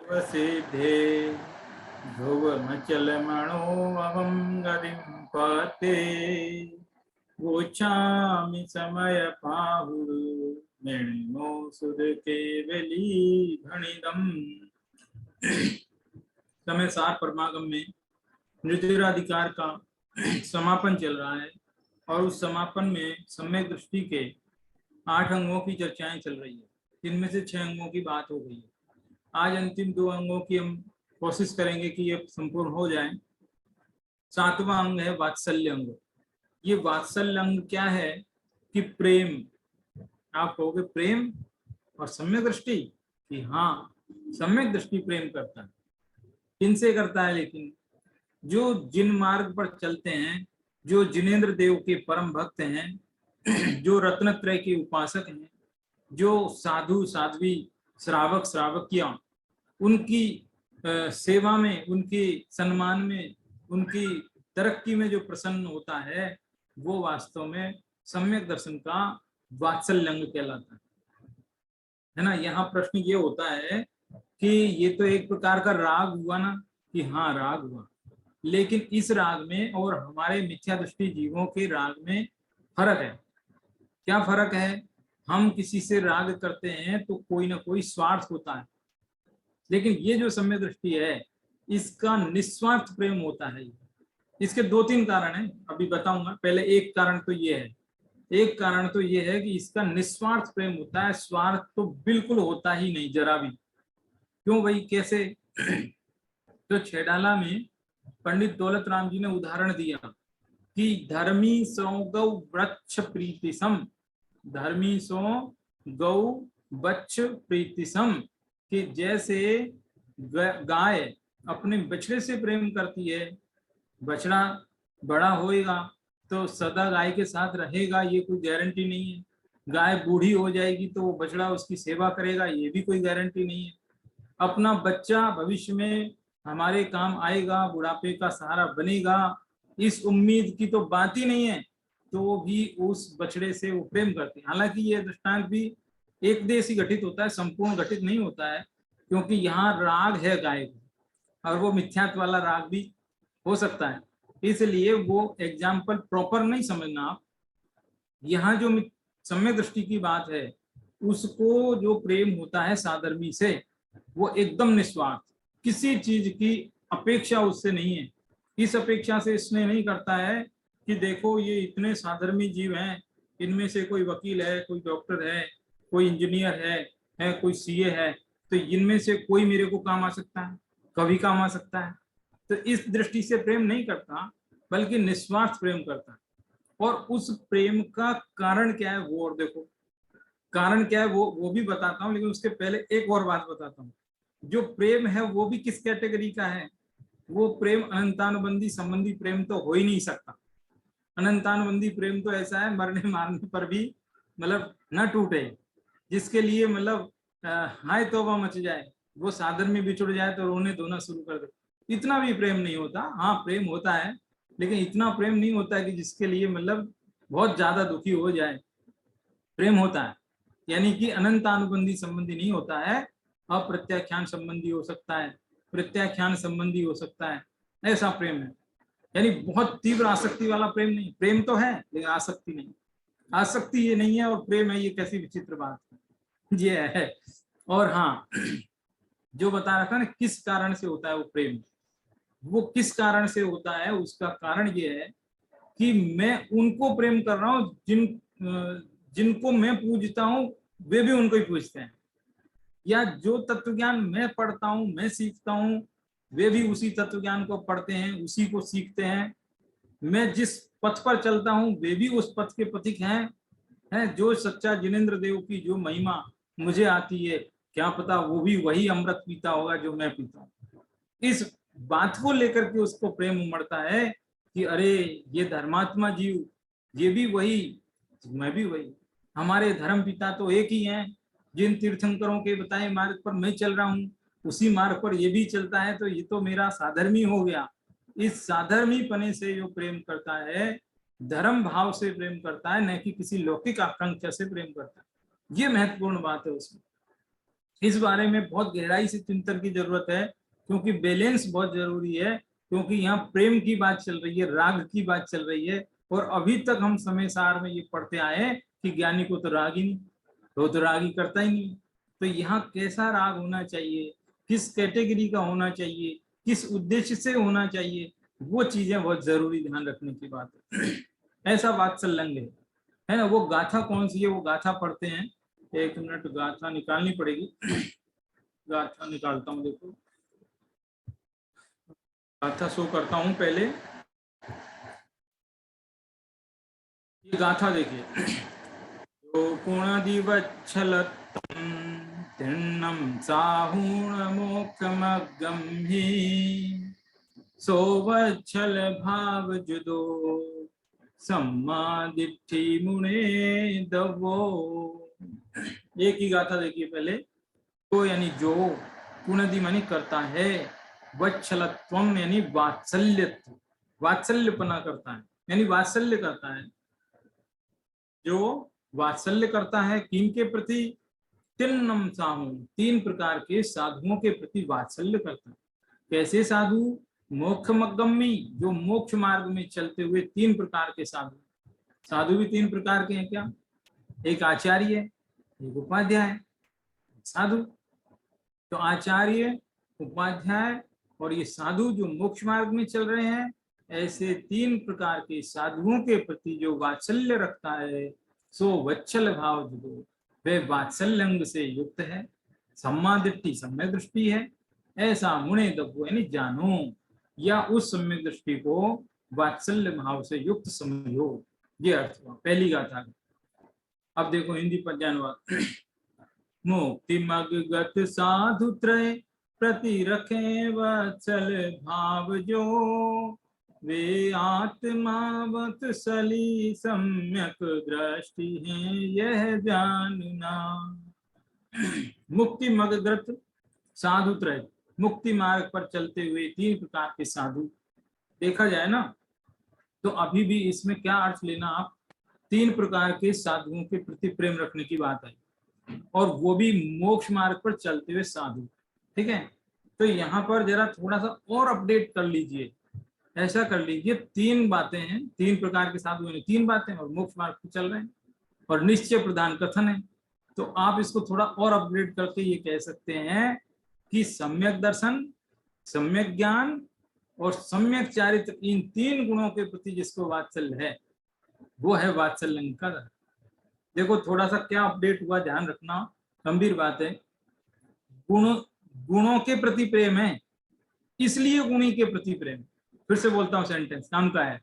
वसिद्धे ध्रुवमचलमणोऽहं गतिं पते गोच्छामि समयपाहुः निर्णयो सुरकेवली भणिदम्। समय सार परमागम में नृत्याधिकार का समापन चल रहा है और उस समापन में सम्यक दृष्टि के 8 अंगों की चर्चाएं चल रही है, जिनमें से 6 अंगों की बात हो गई है। आज अंतिम 2 अंगों की हम कोशिश करेंगे कि ये संपूर्ण हो जाए। 7वां अंग है वात्सल्य अंग। ये वात्सल्य अंग क्या है कि प्रेम, आप कहोगे प्रेम और सम्यक दृष्टि, कि हाँ सम्यक दृष्टि प्रेम करता है। किनसे करता है? लेकिन जो जिन मार्ग पर चलते हैं, जो जिनेंद्र देव के परम भक्त हैं, जो रत्नत्रय के उपासक हैं, जो साधु साध्वी श्रावक श्रावकियां उनकी सेवा में, उनके सम्मान में, उनकी तरक्की में जो प्रसन्न होता है, वो वास्तव में सम्यक दर्शन का वात्सल्य अंग कहलाता है ना। यहाँ प्रश्न ये होता है कि ये तो एक प्रकार का राग हुआ ना, कि हाँ राग हुआ, लेकिन इस राग में और हमारे मिथ्या दृष्टि जीवों के राग में फर्क है। क्या फर्क है? हम किसी से राग करते हैं तो कोई ना कोई स्वार्थ होता है, लेकिन ये जो सम्यक दृष्टि है इसका निस्वार्थ प्रेम होता है। इसके 2-3 कारण हैं, अभी बताऊंगा। पहले एक कारण तो ये है, एक कारण तो ये है कि इसका निस्वार्थ प्रेम होता है, स्वार्थ तो बिल्कुल होता ही नहीं, जरा भी। क्यों भाई, कैसे? तो छेडाला में पंडित दौलत राम जी ने उदाहरण दिया कि धर्मी सो गौ वृक्ष प्रीति सम, धर्मी सो गौ वृक्ष प्रीति सम, कि जैसे गाय अपने बछड़े से प्रेम करती है, बछड़ा बड़ा होएगा तो सदा गाय के साथ रहेगा, ये कोई गारंटी नहीं है। गाय बूढ़ी हो जाएगी तो वो बछड़ा उसकी सेवा करेगा, ये भी कोई गारंटी नहीं है। अपना बच्चा भविष्य में हमारे काम आएगा, बुढ़ापे का सहारा बनेगा, इस उम्मीद की तो बात ही नहीं है, तो भी उस बछड़े से वो प्रेम करते हैं। हालांकि ये दृष्टांत भी एक देश ही घटित होता है, संपूर्ण घटित नहीं होता है, क्योंकि यहाँ राग है गाय को, और वो मिथ्यात्व वाला राग भी हो सकता है, इसलिए वो एग्जाम्पल प्रॉपर नहीं समझना आप। यहाँ जो सम्यक दृष्टि की बात है, उसको जो प्रेम होता है साधर्मी से, वो एकदम निस्वार्थ, किसी चीज की अपेक्षा उससे नहीं है। इस अपेक्षा से इसने नहीं करता है कि देखो ये इतने साधर्मी जीव हैं, इनमें से कोई वकील है, कोई डॉक्टर है, कोई इंजीनियर है कोई सीए है, तो इनमें से कोई मेरे को काम आ सकता है, कभी काम आ सकता है। तो इस दृष्टि से प्रेम नहीं करता, बल्कि निस्वार्थ प्रेम करता है। और उस प्रेम का कारण क्या है वो और देखो। कारण क्या है वो भी बताता हूँ, लेकिन उसके पहले एक और बात बताता हूँ। जो प्रेम है वो भी किस कैटेगरी का है? वो प्रेम अनंतानुबंधी संबंधी प्रेम तो हो ही नहीं सकता। अनंतानुबंधी प्रेम तो ऐसा है मरने मारने पर भी मतलब न टूटे, जिसके लिए मतलब हाय तौबा मच जाए, वो साधन में बिछुड़ जाए तो रोने धोना शुरू कर दे, इतना भी प्रेम नहीं होता। हाँ प्रेम होता है, लेकिन इतना प्रेम नहीं होता है कि जिसके लिए मतलब बहुत ज्यादा दुखी हो जाए। प्रेम होता है, यानी कि अनंतानुबंधी संबंधी नहीं होता है, अप्रत्याख्यान संबंधी हो सकता है, प्रत्याख्यान संबंधी हो सकता है, ऐसा प्रेम है। यानी बहुत तीव्र आसक्ति वाला प्रेम नहीं। प्रेम तो है लेकिन आसक्ति नहीं। आसक्ति ये नहीं है और प्रेम है, ये कैसी विचित्र बात है, ये है। और हाँ, जो बता रखा ना किस कारण से होता है वो प्रेम, वो किस कारण से होता है, उसका कारण ये है कि मैं उनको प्रेम कर रहा हूँ जिनको मैं पूजता हूँ, वे भी उनको ही पूजते हैं। या जो तत्व ज्ञान मैं पढ़ता हूँ, मैं सीखता हूँ, वे भी उसी तत्व ज्ञान को पढ़ते हैं, उसी को सीखते हैं। मैं जिस पथ पर चलता हूँ वे भी उस पथ के पथिक हैं। जो सच्चा जिनेंद्र देव की जो महिमा मुझे आती है, क्या पता वो भी वही अमृत पीता होगा जो मैं पीता हूँ। इस बात को लेकर के उसको प्रेम उमड़ता है कि अरे ये धर्मात्मा जीव, ये भी वही, मैं भी वही, हमारे धर्म पिता तो एक ही हैं। जिन तीर्थंकरों के बताए मार्ग पर मैं चल रहा हूँ, उसी मार्ग पर ये भी चलता है, तो ये तो मेरा साधर्मी हो गया। इस साधर्मी पने से जो प्रेम करता है, धर्म भाव से प्रेम करता है, न कि किसी लौकिक आकांक्षा से प्रेम करता है। ये महत्वपूर्ण बात है उसमें। इस बारे में बहुत गहराई से चिंतन की जरूरत है, क्योंकि बैलेंस बहुत जरूरी है। क्योंकि यहाँ प्रेम की बात चल रही है, राग की बात चल रही है, और अभी तक हम समय सार में ये पढ़ते आए हैं कि ज्ञानी को तो राग ही नहीं, तो राग ही करता ही नहीं। तो यहाँ कैसा राग होना चाहिए, किस कैटेगरी का होना चाहिए, किस उद्देश्य से होना चाहिए, वो चीजें बहुत जरूरी ध्यान रखने की बात है। ऐसा वात्सल्य है ना। वो गाथा कौन सी है, वो गाथा पढ़ते हैं। एक मिनट, गाथा निकालनी पड़ेगी। गाथा निकालता हूँ, देखो गाथा शो करता हूँ पहले। ये गाथा देखिए। तो पुणदिवच्छलत्तीर्णं साहूणमोक्षमगं हि सोवच्छल भावजुदो सम्मादिट्ठि मुने दवो। एक ही गाथा देखिए पहले। तो यानी जो, पुणदि मानी करता है, वत्सलत्वम यानी वात्सल्यत्व, वात्सल्यपना करता है, यानी वात्सल्य करता है। जो वात्सल्य करता है किन के प्रति, तिन्नम साहू, तीन प्रकार के साधुओं के प्रति वात्सल्य करता है। कैसे साधु, मोक्ष मगम्मी, जो मोक्ष मार्ग में चलते हुए तीन प्रकार के साधु। साधु भी तीन प्रकार के हैं क्या, एक आचार्य, एक उपाध्याय, साधु। तो आचार्य, उपाध्याय और ये साधु जो मोक्ष मार्ग में चल रहे हैं, ऐसे तीन प्रकार के साधुओं के प्रति जो वात्सल्य रखता है, सो वत्सल भाव जुदो, वह वात्सल्यंग से युक्त है। सम्मा दृष्टि, सम्यक दृष्टि है। ऐसा मुने दब्बो यानी जानो, या उस सम्यक दृष्टि को वात्सल्य भाव से युक्त समझो। ये अर्थ हुआ पहली गाथा का। अब देखो हिंदी पद्यानुवाद। मुक्ति मगगत साधु त्रय प्रति रखे वत्सल भाव जो, वे आत्मावत सली सम्यक दृष्टि है यह जानना। मुक्ति मगग्रत साधु त्रय, मुक्ति मार्ग पर चलते हुए तीन प्रकार के साधु। देखा जाए ना, तो अभी भी इसमें क्या अर्थ लेना आप, तीन प्रकार के साधुओं के प्रति प्रेम रखने की बात है, और वो भी मोक्ष मार्ग पर चलते हुए साधु। ठीक है, तो यहाँ पर जरा थोड़ा सा और अपडेट कर लीजिए। ऐसा कर लीजिए, तीन बातें हैं, तीन प्रकार के साधु हैं, तीन बातें, और मोक्ष मार्ग पर चल रहे हैं, और निश्चय प्रधान कथन है। तो आप इसको थोड़ा और अपडेट करके ये कह सकते हैं कि सम्यक दर्शन, सम्यक ज्ञान और सम्यक चारित्र, इन तीन गुणों के प्रति जिसको वात्सल्य है, वो है वात्सल्य का। देखो थोड़ा सा क्या अपडेट हुआ, ध्यान रखना, गंभीर बात है। गुणों के प्रति प्रेम है, इसलिए गुणी के प्रति प्रेम। फिर से बोलता हूं, सेंटेंस काम का है।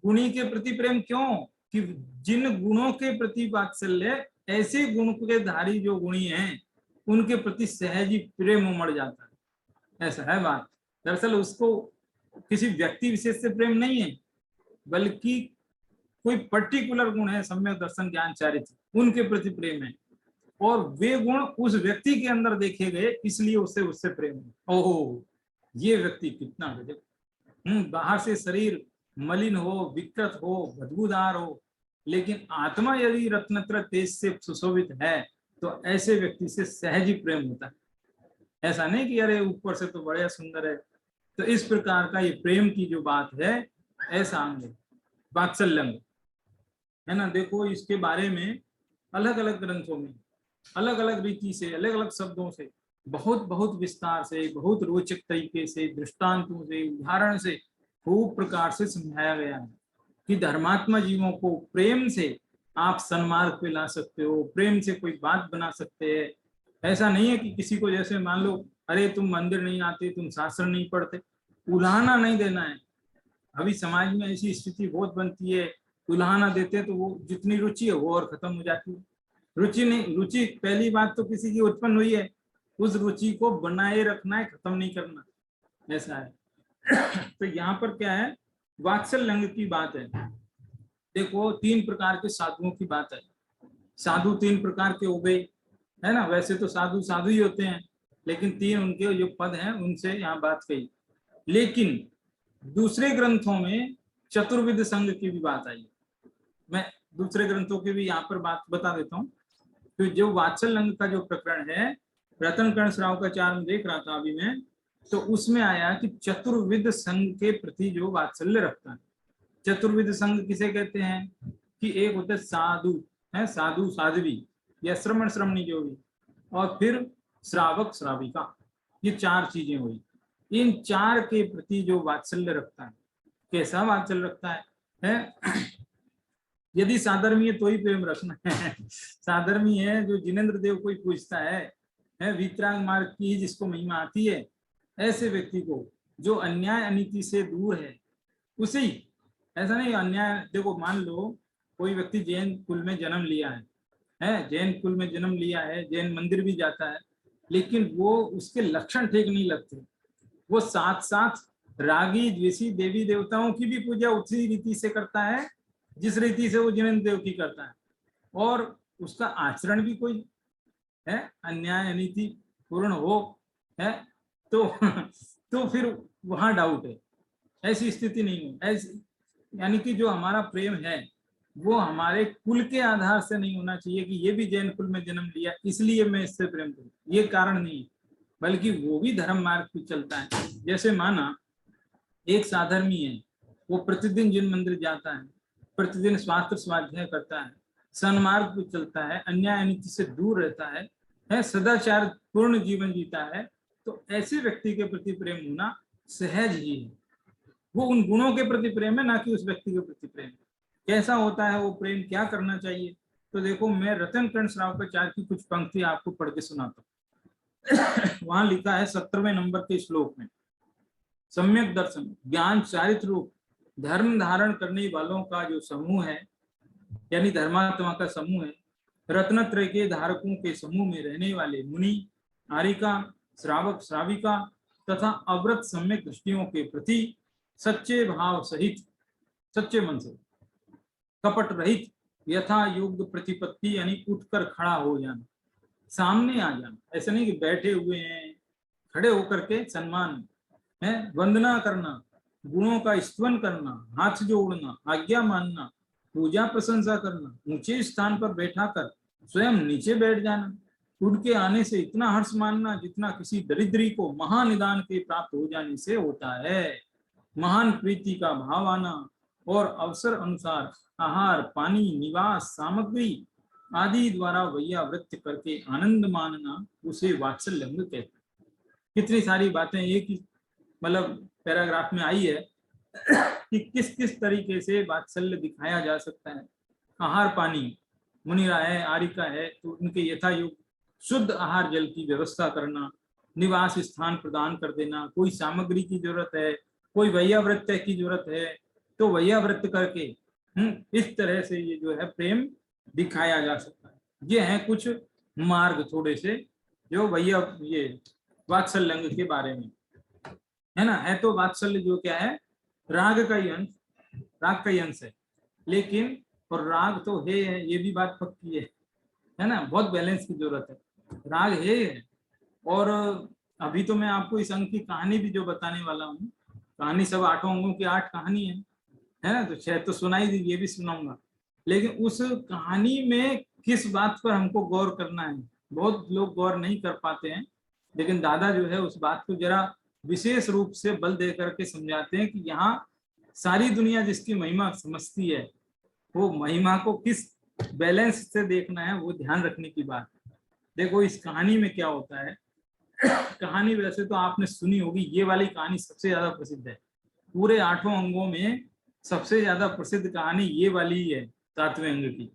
गुणी के प्रति प्रेम क्यों, कि जिन गुणों के प्रति वात्सल्य, ऐसे गुण के धारी जो गुणी हैं, उनके प्रति सहज ही प्रेम उमड़ जाता है। ऐसा है बात। दरअसल उसको किसी व्यक्ति विशेष से प्रेम नहीं है, बल्कि कोई पर्टिकुलर गुण है, सम्यक दर्शन ज्ञान चारित्र, उनके प्रति प्रेम है, और वे गुण उस व्यक्ति के अंदर देखे गए, इसलिए उससे प्रेम है। ओहो, ये व्यक्ति कितना गजब। बाहर से शरीर मलिन हो, विकृत हो, बदबूदार हो, लेकिन आत्मा यदि रत्नत्र तेज से सुशोभित है, तो ऐसे व्यक्ति से सहज ही प्रेम होता है। ऐसा नहीं कि अरे ऊपर से तो बड़ा सुंदर है। तो इस प्रकार का ये प्रेम की जो बात है, ऐसा अंग वात्सल्य है ना। देखो इसके बारे में अलग अलग ग्रंथों में अलग अलग रीति से, अलग अलग शब्दों से, बहुत बहुत विस्तार से, बहुत रोचक तरीके से, दृष्टांतों से, उदाहरण से खूब प्रकार से समझाया गया है कि धर्मात्मा जीवों को प्रेम से आप सन्मार्ग पे ला सकते हो, प्रेम से कोई बात बना सकते हैं। ऐसा नहीं है कि किसी को जैसे मान लो, अरे तुम मंदिर नहीं आते, तुम शास्त्र नहीं पढ़ते, उलाहना नहीं देना है। अभी समाज में ऐसी स्थिति बहुत बनती है, उलाहना देते तो वो जितनी रुचि है वो और खत्म हो जाती है। रुचि नहीं, रुचि पहली बात तो किसी की उत्पन्न हुई है, उस रुचि को बनाए रखना है, खत्म नहीं करना, ऐसा है। तो यहाँ पर क्या है, वात्सल्य की बात है। देखो तीन प्रकार के साधुओं की बात है। साधु तीन प्रकार के हो गए, है ना। वैसे तो साधु साधु ही होते हैं, लेकिन तीन उनके जो पद हैं उनसे यहाँ बात कही। लेकिन दूसरे ग्रंथों में चतुर्विध संघ की भी बात आई। मैं दूसरे ग्रंथों की भी यहाँ पर बात बता देता हूँ। तो जो वात्सल्य अंग का जो प्रकरण है रतन कर्ण श्रावकाचार में देख रहा था अभी मैं, तो उसमें आया कि चतुर्विध संघ के प्रति जो वात्सल्य रखता है। चतुर्विध संघ किसे कहते हैं कि एक होते साधु है, साधु साध्वी या श्रमण श्रमणी जो भी, और फिर श्रावक श्राविका, ये चार चीजें हुई। इन चार के प्रति जो वात्सल्य रखता है, कैसा वात्सल्य रखता है? यदि साधर्मी है तो ही प्रेम रखना है। साधर्मी है जो जिनेन्द्र देव को ही पूछता है वीतराग मार्ग की जिसको महिमा आती है, ऐसे व्यक्ति को जो अन्याय अनीति से दूर है उसे ही। ऐसा नहीं अन्याय, देखो मान लो कोई व्यक्ति जैन कुल में जन्म लिया है, जैन कुल में जन्म लिया है, जैन मंदिर भी जाता है, लेकिन वो उसके लक्षण ठीक नहीं लगते, वो साथ साथ रागी द्वेषी देवी देवताओं की भी पूजा उसी रीति से करता है जिस रीति से वो जिनेन्द्र देव की करता है, और उसका आचरण भी कोई है अन्याय अनीति पूर्ण हो है तो फिर वहां डाउट है। ऐसी स्थिति नहीं हो, ऐसी यानी कि जो हमारा प्रेम है वो हमारे कुल के आधार से नहीं होना चाहिए कि ये भी जैन कुल में जन्म लिया इसलिए मैं इससे प्रेम करूं, ये कारण नहीं है, बल्कि वो भी धर्म मार्ग पे चलता है। जैसे माना एक साधर्मी है, वो प्रतिदिन जिन मंदिर जाता है, प्रतिदिन शास्त्र स्वाध्याय करता है, सन्मार्ग पे चलता है, अन्याय अनिति से दूर रहता है, सदाचार पूर्ण जीवन जीता है, तो ऐसे व्यक्ति के प्रति प्रेम होना सहज ही है। वो उन गुणों के प्रति प्रेम है, ना कि उस व्यक्ति के प्रति प्रेम। कैसा होता है वो प्रेम, क्या करना चाहिए? तो देखो मैं रतन कर्ण श्रावकाचार्य की कुछ पंक्ति आपको पढ़ के सुनाता हूँ। वहां लिखा है 17वें नंबर के श्लोक में, सम्यक दर्शन ज्ञान चारित्र रूप धर्म धारण करने वालों का जो समूह है, यानी धर्मात्मा का समूह है, रत्नत्रय के धारकों के समूह में रहने वाले मुनि, आरिका, श्रावक, श्राविका तथा अव्रत सम्यक दृष्टियों के प्रति सच्चे भाव सहित, सच्चे मन से, कपट रहित, यथा योग्य प्रतिपत्ति यानी उठकर खड़ा हो जाना, सामने आ जाना। ऐसा नहीं कि बैठे हुए हैं, खड़े होकर के सम्मान है, वंदना करना, गुणों का स्तवन करना, हाथ जोड़ना, आज्ञा मानना, पूजा प्रशंसा करना, ऊंचे स्थान पर बैठा कर स्वयं नीचे बैठ जाना, उनके आने से इतना हर्ष मानना जितना किसी दरिद्री को महानिदान के प्राप्त हो जाने से होता है, महान प्रीति का भाव आना और अवसर अनुसार आहार, पानी, निवास सामग्री आदि द्वारा वैयावृत्त करके आनंद मानना, उसे वात्सल्य अंग कहते हैं। कितनी सारी बातें एक ही मतलब पैराग्राफ में आई है कि किस किस तरीके से वात्सल्य दिखाया जा सकता है। आहार पानी, मुनिरा है, आरिका है, तो उनके यथायुक्त शुद्ध आहार जल की व्यवस्था करना, निवास स्थान प्रदान कर देना, कोई सामग्री की जरूरत है, कोई वैयावृत्त की जरूरत है तो वैयावृत्त करके इस तरह से ये जो है प्रेम दिखाया जा सकता है। ये हैं कुछ मार्ग थोड़े से जो भैया ये वात्सल्य अंग के बारे में है ना। है तो वात्सल्य जो क्या है, राग का ही अंश, राग का ही अंश है, लेकिन और राग तो है, ये भी बात पक्की है ना। बहुत बैलेंस की जरूरत है, राग है। और अभी तो मैं आपको इस अंग की कहानी भी जो बताने वाला हूँ, कहानी सब 8 अंगों की 8 कहानी है ना, तो शायद तो सुनाई दी, ये भी सुनाऊंगा। लेकिन उस कहानी में किस बात पर हमको गौर करना है, बहुत लोग गौर नहीं कर पाते हैं, लेकिन दादा जो है उस बात को जरा विशेष रूप से बल दे करके समझाते हैं कि यहाँ सारी दुनिया जिसकी महिमा समझती है, वो महिमा को किस बैलेंस से देखना है, वो ध्यान रखने की बात है। देखो इस कहानी में क्या होता है, कहानी वैसे तो आपने सुनी होगी, ये वाली कहानी सबसे ज्यादा प्रसिद्ध है, पूरे 8 अंगों में सबसे ज्यादा प्रसिद्ध कहानी ये वाली ही है 7वें अंग की,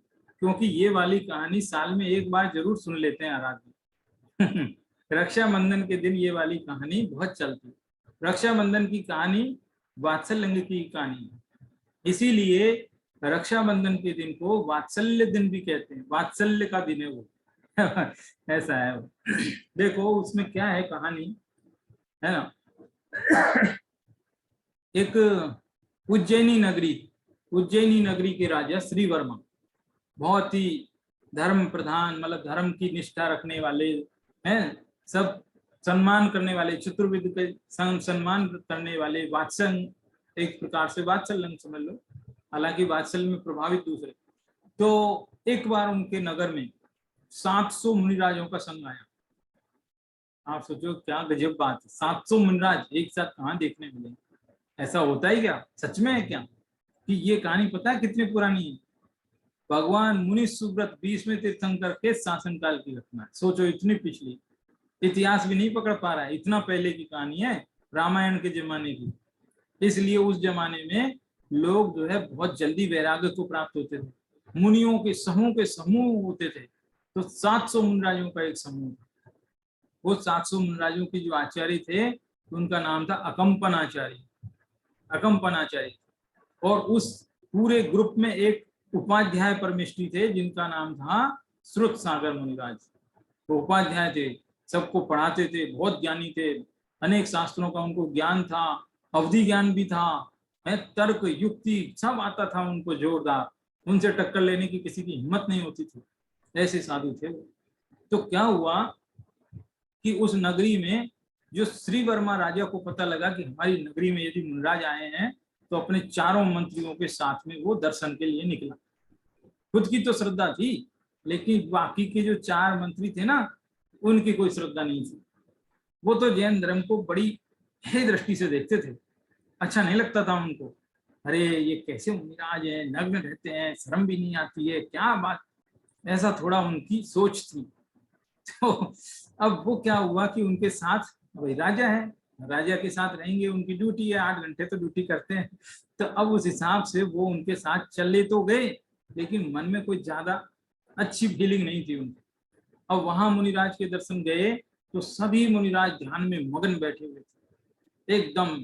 क्योंकि ये वाली कहानी साल में एक बार जरूर सुन लेते हैं आराध्य। रक्षाबंधन के दिन ये वाली कहानी बहुत चलती है। रक्षाबंधन की कहानी वात्सल्य अंग की कहानी है, इसीलिए रक्षाबंधन के दिन को वात्सल्य दिन भी कहते हैं, वात्सल्य का दिन है वो। ऐसा है वो। देखो उसमें क्या है कहानी है ना। एक उज्जैनी नगरी के राजा श्री वर्मा, बहुत ही धर्म प्रधान, मतलब धर्म की निष्ठा रखने वाले हैं, सब सम्मान करने वाले, चतुर्विध के सम्मान करने वाले, वात्सल्य एक प्रकार से वात्सल्य समझ लो, हालांकि वात्सल्य में प्रभावित दूसरे। तो एक बार उनके नगर में 700 मुनिराजों का संघ आया। आप सोचो क्या गजब बात है, 700 मुनिराज एक साथ कहाँ देखने मिले। ऐसा होता ही क्या, सच में है क्या? कि ये कहानी पता है कितनी पुरानी है? भगवान मुनि सुब्रत 20वें तीर्थंकर के शासनकाल की घटना है। सोचो, इतनी पिछली, इतिहास भी नहीं पकड़ पा रहा है, इतना पहले की कहानी है, रामायण के जमाने की। इसलिए उस जमाने में लोग जो है बहुत जल्दी वैराग्य को प्राप्त होते थे, मुनियों के समूह होते थे। तो 700 मुनिराजों का एक समूह था। वो 700 मुनिराजों के जो आचार्य थे उनका नाम था अकंपन आचार्य, अकंपन आचार्य। और उस पूरे ग्रुप में एक उपाध्याय परमेष्ठी थे जिनका नाम था श्रुत सागर मुनिराज। वो उपाध्याय थे, सबको पढ़ाते थे, बहुत ज्ञानी थे, अनेक शास्त्रों का उनको ज्ञान था, अवधि ज्ञान भी था, तर्क युक्ति सब आता था उनको जोरदार। उनसे टक्कर लेने की किसी की हिम्मत नहीं होती थी, ऐसे साधु थे वो। तो क्या हुआ कि उस नगरी में जो श्री वर्मा राजा को पता लगा कि हमारी नगरी में यदि मुनिराज आए हैं, तो अपने चारों मंत्रियों के साथ में वो दर्शन के लिए निकला। खुद की तो श्रद्धा थी, लेकिन बाकी के जो 4 मंत्री थे ना, उनकी कोई श्रद्धा नहीं थी। वो तो जैन धर्म को बड़ी हे दृष्टि से देखते थे, अच्छा नहीं लगता था उनको। अरे ये कैसे मुनिराज है, नग्न रहते हैं, शर्म भी नहीं आती है, क्या बात, ऐसा थोड़ा उनकी सोच थी। तो अब वो क्या हुआ कि उनके साथ, वही राजा है, राजा के साथ रहेंगे, उनकी ड्यूटी है, 8 घंटे तो ड्यूटी करते हैं। तो अब उस हिसाब से वो उनके साथ चले तो गए, लेकिन मन में कोई ज्यादा अच्छी फीलिंग नहीं थी उनकी। अब वहां मुनिराज के दर्शन गए तो सभी मुनिराज ध्यान में मगन बैठे हुए थे एकदम।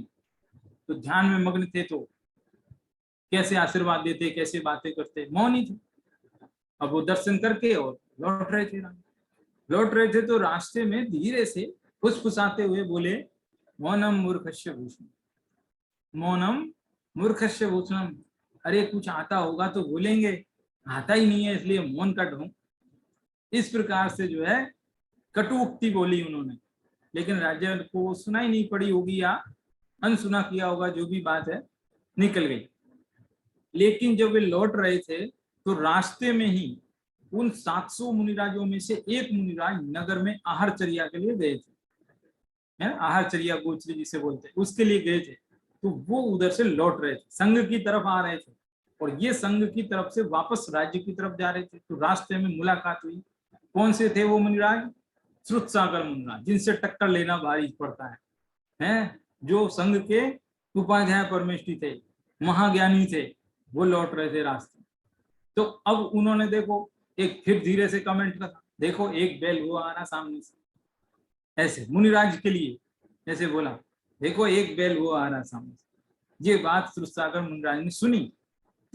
तो ध्यान में मग्न थे तो कैसे आशीर्वाद देते, कैसे बातें करते, मौन ही थे। अब वो दर्शन करके और लौट रहे थे, लौट रहे थे तो रास्ते में धीरे से फुसफुसाते हुए बोले, मौनम मूर्खस्य भूषणम, मौनम मूर्खस्य भूषणम। अरे कुछ आता होगा तो बोलेंगे, आता ही नहीं है इसलिए मौन कट हूं। इस प्रकार से जो है कटुक्ति बोली उन्होंने, लेकिन राजा को सुनाई नहीं पड़ी होगी या अनसुना किया होगा, जो भी बात है निकल गई। लेकिन जब वे लौट रहे थे तो रास्ते में ही उन 700 मुनिराजों में से एक मुनिराज नगर में आहारचर्या के लिए गए थे, है आहारचर्या गोचरी जिसे बोलते हैं, उसके लिए गए थे। तो वो उधर से लौट रहे थे, संघ की तरफ आ रहे थे, और ये संघ की तरफ से वापस राज्य की तरफ जा रहे थे। तो रास्ते में मुलाकात हुई। कौन से थे वो मुनिराज? श्रुत सागर मुनिराज, जिनसे टक्कर लेना भारी पड़ता है, जो संघ के उपाध्याय परमेष्ठी थे, महाज्ञानी थे, वो लौट रहे थे रास्ते। तो अब उन्होंने देखो एक फिर धीरे से कमेंट करा, देखो एक बैल वो आ रहा सामने से, ऐसे मुनिराज के लिए ऐसे बोला, देखो एक बैल वो आ रहा सामने से। ये बात श्रुतसागर मुनिराज ने सुनी।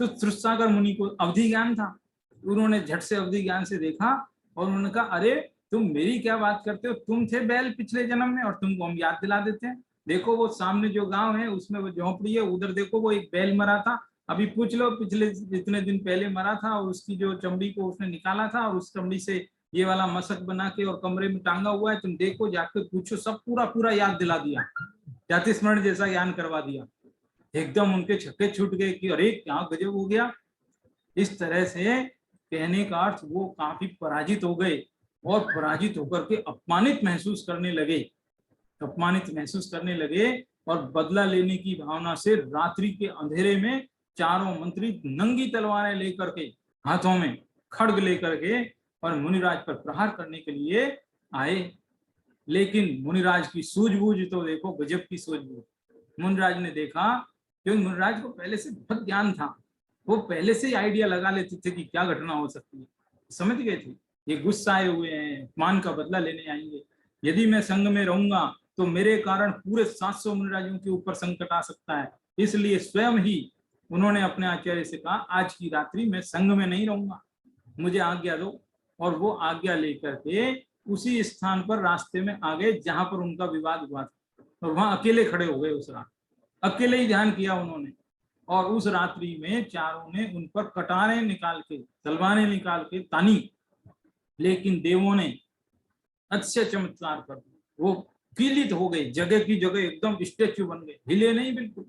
तो श्रुतसागर मुनि को अवधि ज्ञान था, उन्होंने झट से अवधि ज्ञान से देखा और उन्होंने कहा, अरे तुम मेरी क्या बात करते हो, तुम थे बैल पिछले जन्म में और तुमको हम याद दिला देते हैं। देखो वो सामने जो गांव है उसमें वो झोपड़ी है, उधर देखो वो एक बैल मरा था, अभी पूछ लो पिछले जितने दिन पहले मरा था, और उसकी जो चमड़ी को उसने निकाला था और उस चमड़ी से ये वाला मशक बना के और कमरे में टांगा हुआ है, तुम देखो जाके पूछो, सब पूरा पूरा याद दिला दिया, जाति स्मरण जैसा ज्ञान करवा दिया। एकदम उनके छक्के छूट गए कि अरे क्या गजब हो गया। इस तरह से कहने का अर्थ वो काफी पराजित हो गए और पराजित होकर के अपमानित महसूस करने लगे, अपमानित महसूस करने लगे, और बदला लेने की भावना से रात्रि के अंधेरे में चारों मंत्री नंगी तलवारें लेकर के, हाथों में खड्ग लेकर के, और मुनिराज पर प्रहार करने के लिए आए। लेकिन मुनिराज की सूझबूझ तो देखो, गजब की सूझबूझ। मुनिराज ने देखा, क्योंकि मुनिराज को पहले से बहुत ज्ञान था, वो पहले से ही आइडिया लगा लेते थे कि क्या घटना हो सकती है, समझ गए थे ये गुस्साए हुए हैं, मान का बदला लेने आएंगे, यदि मैं संघ में रहूंगा तो मेरे कारण पूरे 700 मुनिराजों के ऊपर संकट आ सकता है। इसलिए स्वयं ही उन्होंने अपने आचार्य से कहा, आज की रात्रि मैं संघ में नहीं रहूंगा, मुझे आज्ञा दो। और वो आज्ञा लेकर के उसी स्थान पर रास्ते में आ गए जहां पर उनका विवाद हुआ था, और वहां अकेले खड़े हो गए उस रात, अकेले ही ध्यान किया उन्होंने। और उस रात्रि में चारों ने उन पर कटारें निकाल के, तलवारें निकाल के तानी, लेकिन देवों ने अच्छे चमत्कार कर दिए, वो कीलित हो गए, जगह की जगह एकदम स्टेच्यू बन गए, हिले नहीं बिल्कुल,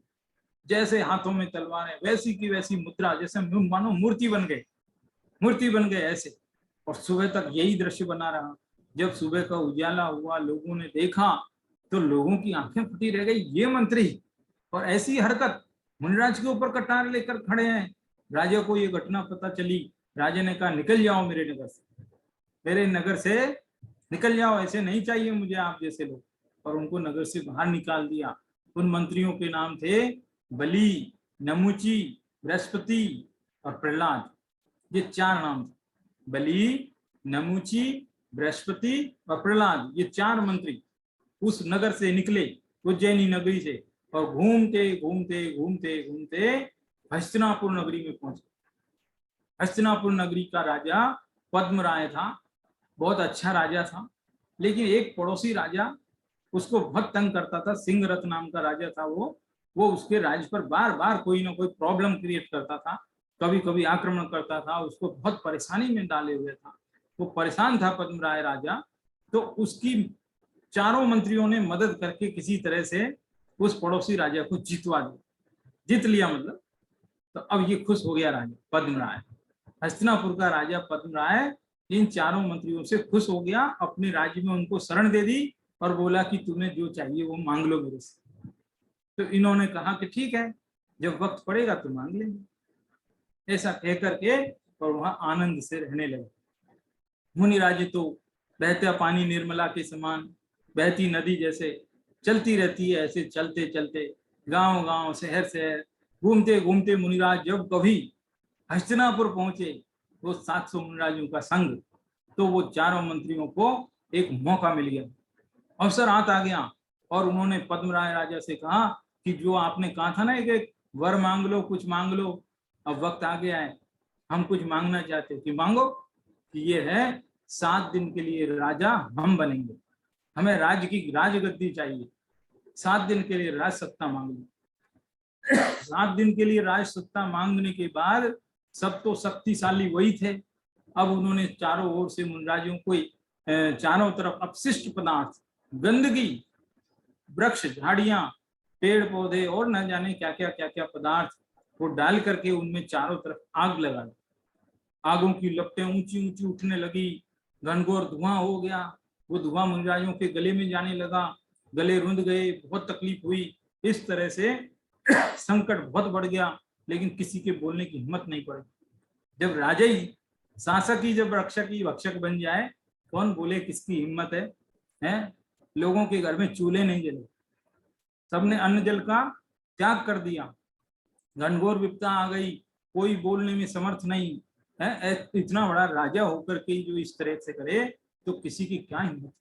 जैसे हाथों में तलवारें, वैसी की वैसी मुद्रा, जैसे मानो मूर्ति बन गए, मूर्ति बन गए ऐसे। और सुबह तक यही दृश्य बना रहा। जब सुबह का उजाला हुआ, लोगों ने देखा, तो लोगों की आंखें फटी रह गई, ये मंत्री और ऐसी हरकत, मुनिराज के ऊपर कटार लेकर खड़े हैं। राजा को ये घटना पता चली। राजा ने कहा निकल जाओ मेरे नगर से, मेरे नगर से निकल जाओ, ऐसे नहीं चाहिए मुझे आप जैसे लोग। और उनको नगर से बाहर निकाल दिया। उन मंत्रियों के नाम थे बलि, नमुची, बृहस्पति और प्रहलाद। ये 4 नाम थे, बलि, नमुची, बृहस्पति और प्रहलाद। ये 4 मंत्री उस नगर से निकले, उज्जैनी नगरी से, और घूमते घूमते घूमते घूमते हस्तिनापुर नगरी में पहुंचे। हस्तिनापुर नगरी का राजा पद्मराय था, बहुत अच्छा राजा था। लेकिन एक पड़ोसी राजा उसको बहुत तंग करता था, सिंहरथ नाम का राजा था वो उसके राज्य पर बार बार कोई ना कोई प्रॉब्लम क्रिएट करता था, कभी कभी आक्रमण करता था, उसको बहुत परेशानी में डाले हुए था। वो परेशान था पद्मराय राजा। तो उसकी 4 मंत्रियों ने मदद करके किसी तरह से उस पड़ोसी राजा को जितवा दिया, जीत लिया मतलब। तो अब ये खुश हो गया राजा पद्मराय, हस्तिनापुर का राजा पद्मराय इन 4 मंत्रियों से खुश हो गया, अपने राज्य में उनको शरण दे दी और बोला कि तुम्हें जो चाहिए वो मांग लो मेरे से। तो इन्होंने कहा कि ठीक है, जब वक्त पड़ेगा तो मांग लेंगे, ऐसा कह करके और वहां आनंद से रहने लगे। मुनिराज तो बहता पानी निर्मला के समान, बहती नदी जैसे चलती रहती है, ऐसे चलते चलते गांव गांव शहर शहर घूमते घूमते मुनिराज जब कभी हस्तिनापुर पहुंचे, वो 700 मुनिराजों का संग, तो वो 4 मंत्रियों को एक मौका मिल गया, अवसर हाथ आ गया। और उन्होंने पद्मराय राजा से कहा कि जो आपने कहा था ना एक वर मांग लो, कुछ मांग लो, अब वक्त आ गया है, हम कुछ मांगना चाहते कि मांगो। कि ये है 7 दिन के लिए राजा हम बनेंगे, हमें राज्य की राजगद्दी चाहिए, 7 दिन के लिए राज सत्ता मांग लो। 7 दिन के लिए राज सत्ता मांगने के बाद सब तो शक्तिशाली वही थे। अब उन्होंने चारों ओर से मुनिराजों को चारों तरफ अपशिष्ट पदार्थ, गंदगी, वृक्ष, झाड़ियां, पेड़ पौधे और न जाने क्या क्या पदार्थ वो डाल करके उनमें चारों तरफ आग लगा दी। आगों की लपटें ऊंची ऊंची उठने लगी, घनघोर धुआं हो गया। वो धुआं मुनिराजों के गले में जाने लगा, गले रुंध गए, बहुत तकलीफ हुई। इस तरह से संकट बहुत बढ़ गया, लेकिन किसी के बोलने की हिम्मत नहीं पड़ी। जब राजा ही शासक ही जब रक्षक ही भक्षक बन जाए, कौन बोले, किसकी हिम्मत है? लोगों के घर में चूल्हे नहीं जले, सबने अन्न जल का त्याग कर दिया, घनघोर विपदा आ गई, कोई बोलने में समर्थ नहीं है। इतना बड़ा राजा होकर के जो इस तरह से करे तो किसी की क्या हिम्मत?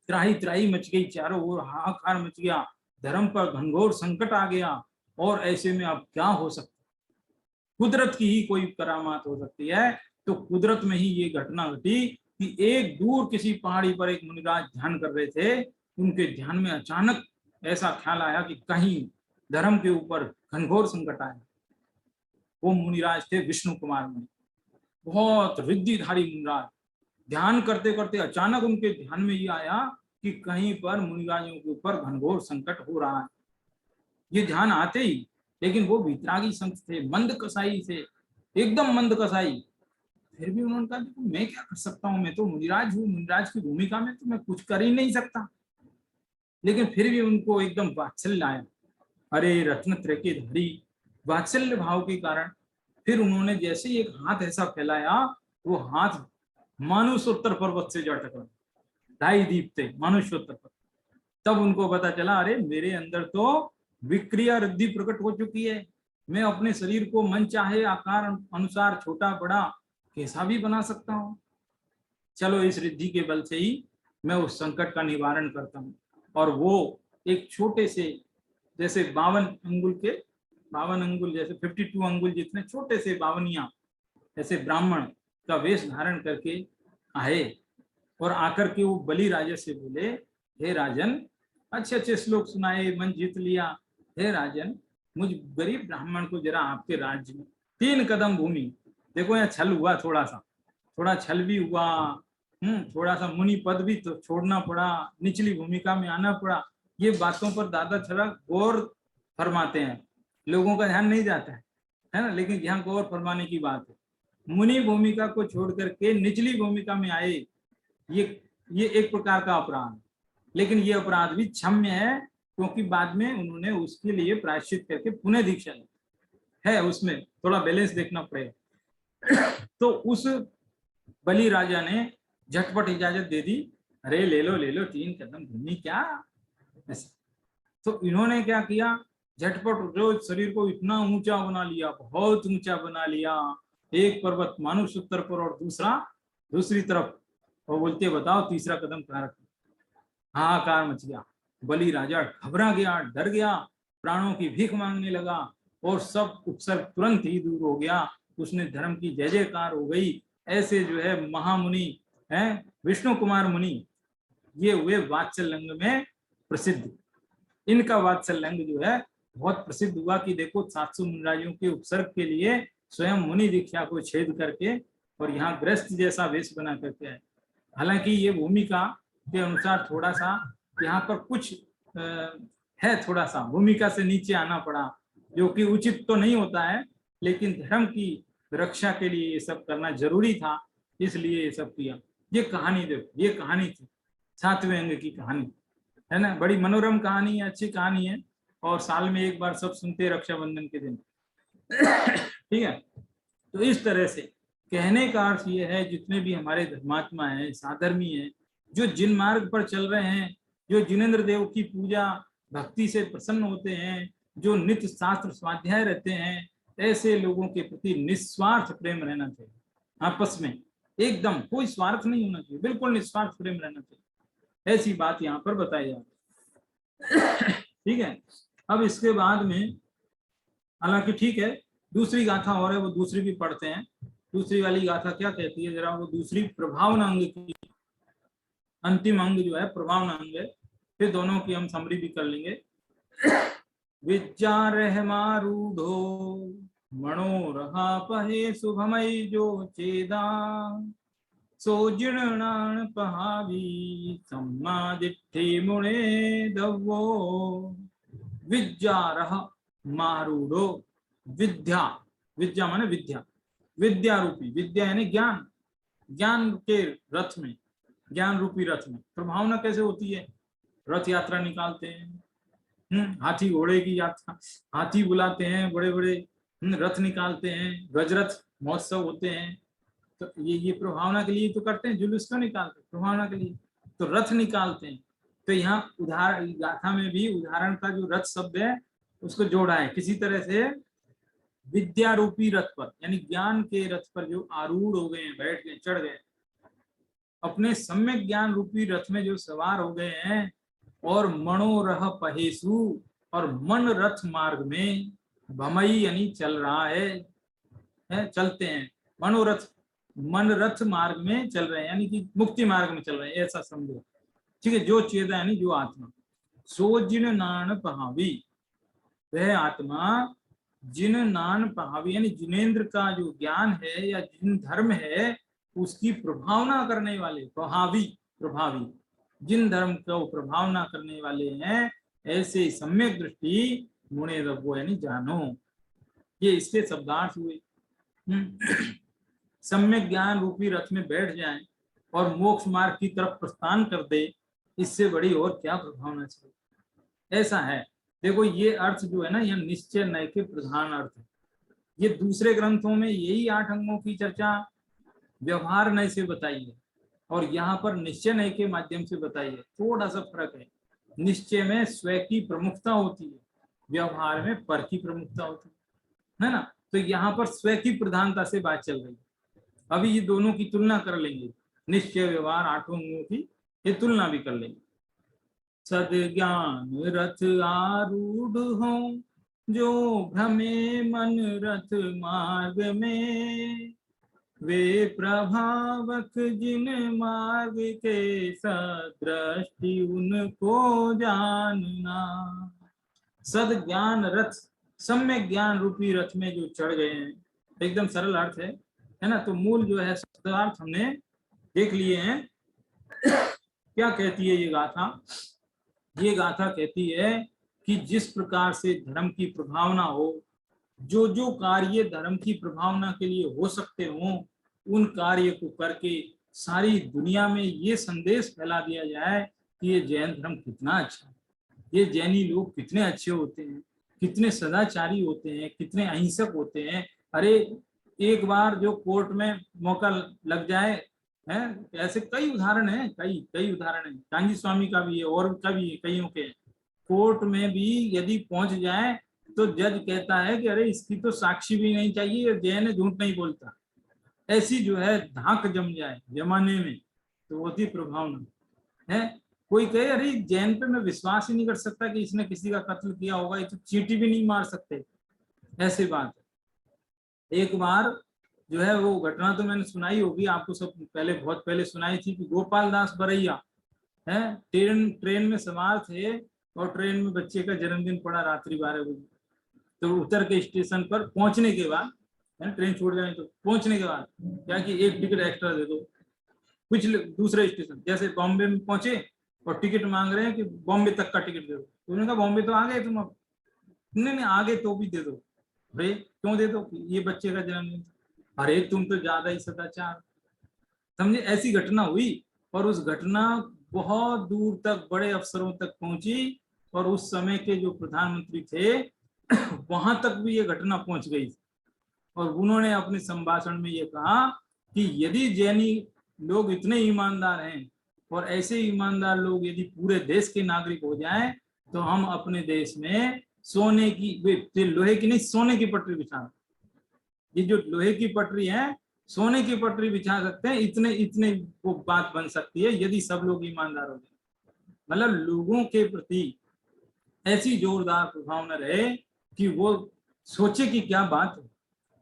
त्राही त्राही मच गई, चारों ओर हाहाकार मच गया, धर्म पर घनघोर संकट आ गया। और ऐसे में अब क्या हो सकता, कुदरत की ही कोई करामात हो सकती है। तो कुदरत में ही ये घटना घटी कि एक दूर किसी पहाड़ी पर एक मुनिराज ध्यान कर रहे थे, उनके ध्यान में अचानक ऐसा ख्याल आया कि कहीं धर्म के ऊपर घनघोर संकट आया। वो मुनिराज थे विष्णु कुमार मुनि, बहुत रिद्धिधारी मुनिराज। ध्यान करते करते अचानक उनके ध्यान में ये आया कि कहीं पर मुनिराजों के ऊपर घनघोर संकट हो रहा है। ये ध्यान आते ही, लेकिन वो वितरागी संत थे, मंद कसाई थे, एकदम मंद कसाई। फिर भी उन्होंने कहा देखो मैं क्या कर सकता हूँ, मैं तो मुनिराज हूँ, मुनिराज की भूमिका में तो मैं कुछ कर ही नहीं सकता। लेकिन फिर भी उनको एकदम वात्सल्य आया, अरे रत्नत्रय के धारी, वात्सल्य भाव के कारण फिर उन्होंने जैसे ही एक हाथ ऐसा फैलाया, वो हाथ मानुषोत्तर पर्वत से जा टकरा, 2.5 दीप थे मानुषोत्तर पर्वत। तब उनको पता चला अरे मेरे अंदर तो विक्रिया रिद्धि प्रकट हो चुकी है, मैं अपने शरीर को मन चाहे आकार अनुसार छोटा बड़ा कैसा भी बना सकता हूँ। चलो इस रिद्धि के बल से ही मैं उस संकट का निवारण करता हूँ। और वो एक छोटे से जैसे 52 अंगुल जैसे 52 अंगुल जितने छोटे से बावनिया ऐसे ब्राह्मण का वेश धारण करके आए, और आकर के वो बलि राजा से बोले, हे राजन, अच्छे अच्छे श्लोक सुनाए, मन जीत लिया। हे राजन, मुझ गरीब ब्राह्मण को जरा आपके राज्य में 3 कदम भूमि, देखो यहाँ छल हुआ, थोड़ा छल भी हुआ, थोड़ा सा मुनि पद भी तो छोड़ना पड़ा, निचली भूमिका में आना पड़ा। ये बातों पर दादा थोड़ा गौर फरमाते हैं, लोगों का ध्यान नहीं जाता है ना, लेकिन यहाँ गौर फरमाने की बात है। मुनि भूमिका को छोड़ करके निचली भूमिका में आए, ये एक प्रकार का अपराध, लेकिन ये अपराध भी क्षम्य है, क्योंकि बाद में उन्होंने उसके लिए प्रायश्चित करके पुनः दीक्षा ली है। उसमें थोड़ा बैलेंस देखना पड़ेगा। तो उस बलि राजा ने झटपट इजाजत दे दी, अरे ले लो 3 कदम भूमि क्या। तो इन्होंने क्या किया, झटपट जो शरीर को इतना ऊंचा बना लिया, बहुत ऊंचा बना लिया, एक पर्वत मानुष उत्तर पर और दूसरा दूसरी तरफ, और बोलते बताओ तीसरा कदम कहाँ रखा। हाहाकार मच गया, बलि राजा घबरा गया, डर गया, प्राणों की भीख मांगने लगा, और सब उपसर्ग तुरंत ही दूर हो गया। उसने धर्म की जय जयकार हो गई। ऐसे जो है महामुनि हैं, विष्णु कुमार मुनि, ये हुए वात्सल्यंग में प्रसिद्ध। इनका वात्सल्यंग जो है बहुत प्रसिद्ध हुआ कि देखो 700 मुनिराजों के उपसर्ग के लिए स्वयं मुनि दीक्षा को छेद करके और यहाँ गृहस्थ जैसा वेश बना करके आए। हालांकि ये भूमिका के अनुसार थोड़ा सा यहाँ पर कुछ है, थोड़ा सा भूमिका से नीचे आना पड़ा, जो कि उचित तो नहीं होता है, लेकिन धर्म की रक्षा के लिए ये सब करना जरूरी था, इसलिए ये सब किया। ये कहानी देखो, ये कहानी थी 7वें अंग की कहानी है ना, बड़ी मनोरम कहानी है, अच्छी कहानी है, और साल में एक बार सब सुनते रक्षाबंधन के दिन। ठीक है, तो इस तरह से कहने का अर्थ ये है, जितने भी हमारे धर्मात्मा हैं, साधर्मी हैं, जो जिन मार्ग पर चल रहे हैं, जो जिनेंद्र देव की पूजा भक्ति से प्रसन्न होते हैं, जो नित्य शास्त्र स्वाध्याय रहते हैं, ऐसे लोगों के प्रति निस्वार्थ प्रेम रहना चाहिए। आपस में एकदम कोई स्वार्थ नहीं होना चाहिए, बिल्कुल निस्वार्थ प्रेम रहना चाहिए। ऐसी बात यहाँ पर बताई जा रही। ठीक है, अब इसके बाद में, हालांकि ठीक है, दूसरी गाथा और है, वो दूसरी भी पढ़ते हैं। दूसरी वाली गाथा क्या कहती है, जरा वो दूसरी प्रभावना अंग की, अंतिम अंग जो है प्रभावना अंग है, फिर दोनों की हम समरी भी कर लेंगे। विचारहमारूढ़ो मनोरहा पहे शुभमय जो चेदा, सोजीर्णान पहावी सम्मादित्थि मुने दवो। विचारह मारूढ़ो, विद्या, विद्या माने विद्या, विद्या रूपी, विद्या यानी ज्ञान, ज्ञान के रथ में, ज्ञान रूपी रथ में प्रभावना कैसे होती है, रथ यात्रा निकालते हैं, हाथी घोड़े की यात्रा, हाथी बुलाते हैं, बड़े बड़े रथ निकालते हैं, गजरथ महोत्सव होते हैं, तो ये प्रभावना के लिए तो करते हैं, जुलूस क्यों निकालते हैं, प्रभावना के लिए तो रथ निकालते हैं। तो यहाँ उदाहरण गाथा में भी उदाहरण का जो रथ शब्द है उसको जोड़ा है किसी तरह से, विद्या रूपी रथ पर, यानी ज्ञान के रथ पर जो आरूढ़ हो गए हैं, बैठ गए, चढ़ गए, अपने सम्यक ज्ञान रूपी रथ में जो सवार हो गए हैं, और मनोरह पहेसु, और मन रथ मार्ग में, भमई यानी चल रहा है, चलते हैं, मनोरथ मन रथ मार्ग में चल रहे हैं, यानी कि मुक्ति मार्ग में चल रहे हैं, ऐसा समझो। ठीक है, जो चेता यानी जो आत्मा, सो जिन नान पहावी, वह आत्मा जिन नान पहावी, यानी जिनेन्द्र का जो ज्ञान है या जिन धर्म है उसकी प्रभावना करने वाले, प्रभावी, प्रभावी, जिन धर्म को प्रभावना करने वाले हैं, ऐसे सम्यक दृष्टि मुने रवो यानी जानो। ये इसके शब्दार्थ हुए। सम्यक ज्ञान रूपी रथ में बैठ जाएं और मोक्ष मार्ग की तरफ प्रस्थान कर दे, इससे बड़ी और क्या प्रभावना चाहिए। ऐसा है, देखो ये अर्थ जो है ना, यह निश्चय नय के प्रधान अर्थ है। ये दूसरे ग्रंथों में यही 8 अंगों की चर्चा व्यवहार नय से बताई है, और यहाँ पर निश्चय नय के माध्यम से बताई है। थोड़ा सा फर्क है, निश्चय में स्व की प्रमुखता होती है, व्यवहार में पर की प्रमुखता होती है ना। तो यहाँ पर स्व की प्रधानता से बात चल रही है। अभी ये दोनों की तुलना कर लेंगे, निश्चय व्यवहार 8 अंगों की ये तुलना भी कर लेंगे। सद ज्ञान रथ आरूढ़ हो, जो भ्रमे मन रथ मार्ग में, वे प्रभावक जिन मार्ग के सदृष्टि उनको जानना। सद ज्ञान रथ, सम्यक ज्ञान रूपी रथ में जो चढ़ गए हैं, एकदम सरल अर्थ है ना। तो मूल जो है शब्दार्थ हमने देख लिए हैं। क्या कहती है ये गाथा, ये गाथा कहती है कि जिस प्रकार से धर्म की प्रभावना हो, जो जो कार्य धर्म की प्रभावना के लिए हो सकते हों उन कार्य को करके सारी दुनिया में ये संदेश फैला दिया जाए कि ये जैन धर्म कितना अच्छा है, ये जैनी लोग कितने अच्छे होते हैं, कितने सदाचारी होते हैं, कितने अहिंसक होते हैं। अरे एक बार जो कोर्ट में मौका लग जाए है, ऐसे कई उदाहरण हैं, कई कई उदाहरण हैं। कांजी स्वामी का भी है और का भी है, कईयों के। कोर्ट में भी यदि पहुंच जाए तो जज कहता है कि अरे इसकी तो साक्षी भी नहीं चाहिए, जैन है, झूठ नहीं बोलता। ऐसी जो है धाक जम जाए जमाने में तो होती प्रभावना है। कोई कहे अरे जैन पे मैं विश्वास ही नहीं कर सकता कि इसने किसी का कत्ल किया होगा, ये तो चींटी भी नहीं मार सकते, ऐसी बात है। एक बार जो है वो घटना तो मैंने सुनाई होगी आपको, सब पहले बहुत पहले सुनाई थी कि गोपाल दास बरैया है ट्रेन में सवार थे और ट्रेन में बच्चे का जन्मदिन पड़ा रात्रि 12 बजे। तो उतर के स्टेशन पर पहुंचने के बाद, ट्रेन छोड़ जाए तो पहुंचने के बाद क्या कि एक टिकट एक्स्ट्रा दे दो। कुछ दूसरे स्टेशन जैसे बॉम्बे में पहुंचे और टिकट मांग रहे हैं कि बॉम्बे तक का टिकट दे दो। तो उन्होंने कहा बॉम्बे तो आ गए तुम, अब नहीं आगे तो भी दे दो। भाई क्यों दे दो, ये बच्चे का जन्मदिन। अरे तुम तो ज्यादा ही सदाचार, समझे। ऐसी घटना हुई और उस घटना बहुत दूर तक बड़े अफसरों तक पहुंची और उस समय के जो प्रधानमंत्री थे वहां तक भी ये घटना पहुंच गई और उन्होंने अपने संभाषण में ये कहा कि यदि जैनी लोग इतने ईमानदार हैं और ऐसे ईमानदार लोग यदि पूरे देश के नागरिक हो जाएं तो हम अपने देश में सोने की, लोहे की नहीं, सोने की पटरी बिछा, ये जो लोहे की पटरी है सोने की पटरी बिछा सकते हैं, इतने इतने वो बात बन सकती है यदि सब लोग ईमानदार हो जाए। मतलब लोगों के प्रति ऐसी जोरदार प्रभावना रहे कि वो सोचे कि क्या बात है,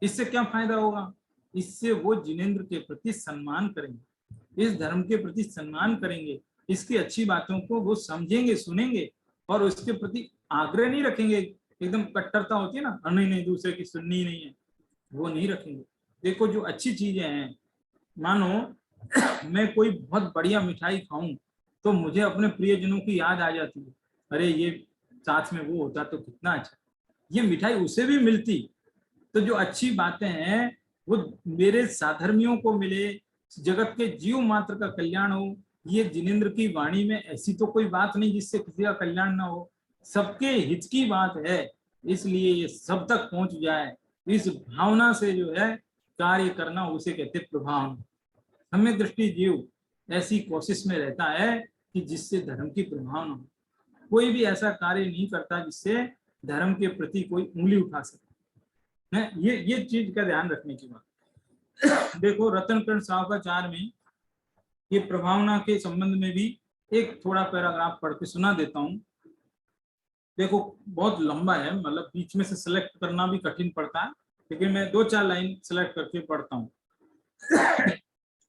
इससे क्या फायदा होगा। इससे वो जिनेंद्र के प्रति सम्मान करेंगे, इस धर्म के प्रति सम्मान करेंगे, इसकी अच्छी बातों को वो समझेंगे, सुनेंगे और उसके प्रति आग्रह नहीं रखेंगे। एकदम कट्टरता होती है ना, नहीं नहीं दूसरे की सुननी नहीं है, वो नहीं रखेंगे। देखो जो अच्छी चीजें हैं, मानो मैं कोई बहुत बढ़िया मिठाई खाऊं तो मुझे अपने प्रियजनों की याद आ जाती है, अरे ये साथ में वो होता तो कितना अच्छा, ये मिठाई उसे भी मिलती। तो जो अच्छी बातें हैं वो मेरे साधर्मियों को मिले, जगत के जीव मात्र का कल्याण हो। ये जिनेंद्र की वाणी में ऐसी तो कोई बात नहीं जिससे किसी का कल्याण ना हो, सबके हित की बात है, इसलिए ये सब तक पहुंच जाए। इस भावना से जो है कार्य करना उसे कहते प्रभावना। सम्यक दृष्टि जीव ऐसी कोशिश में रहता है कि जिससे धर्म की प्रभावना हो। कोई भी ऐसा कार्य नहीं करता जिससे धर्म के प्रति कोई उंगली उठा सके है। ये चीज का ध्यान रखने की बात। देखो रतनकर्ण सावकाचार में ये प्रभावना के संबंध में भी एक थोड़ा पैराग्राफ पढ़ के सुना देता हूं। देखो बहुत लंबा है, मतलब बीच में से सिलेक्ट करना भी कठिन पड़ता है, लेकिन मैं 2-4 लाइन सिलेक्ट करके पढ़ता हूँ।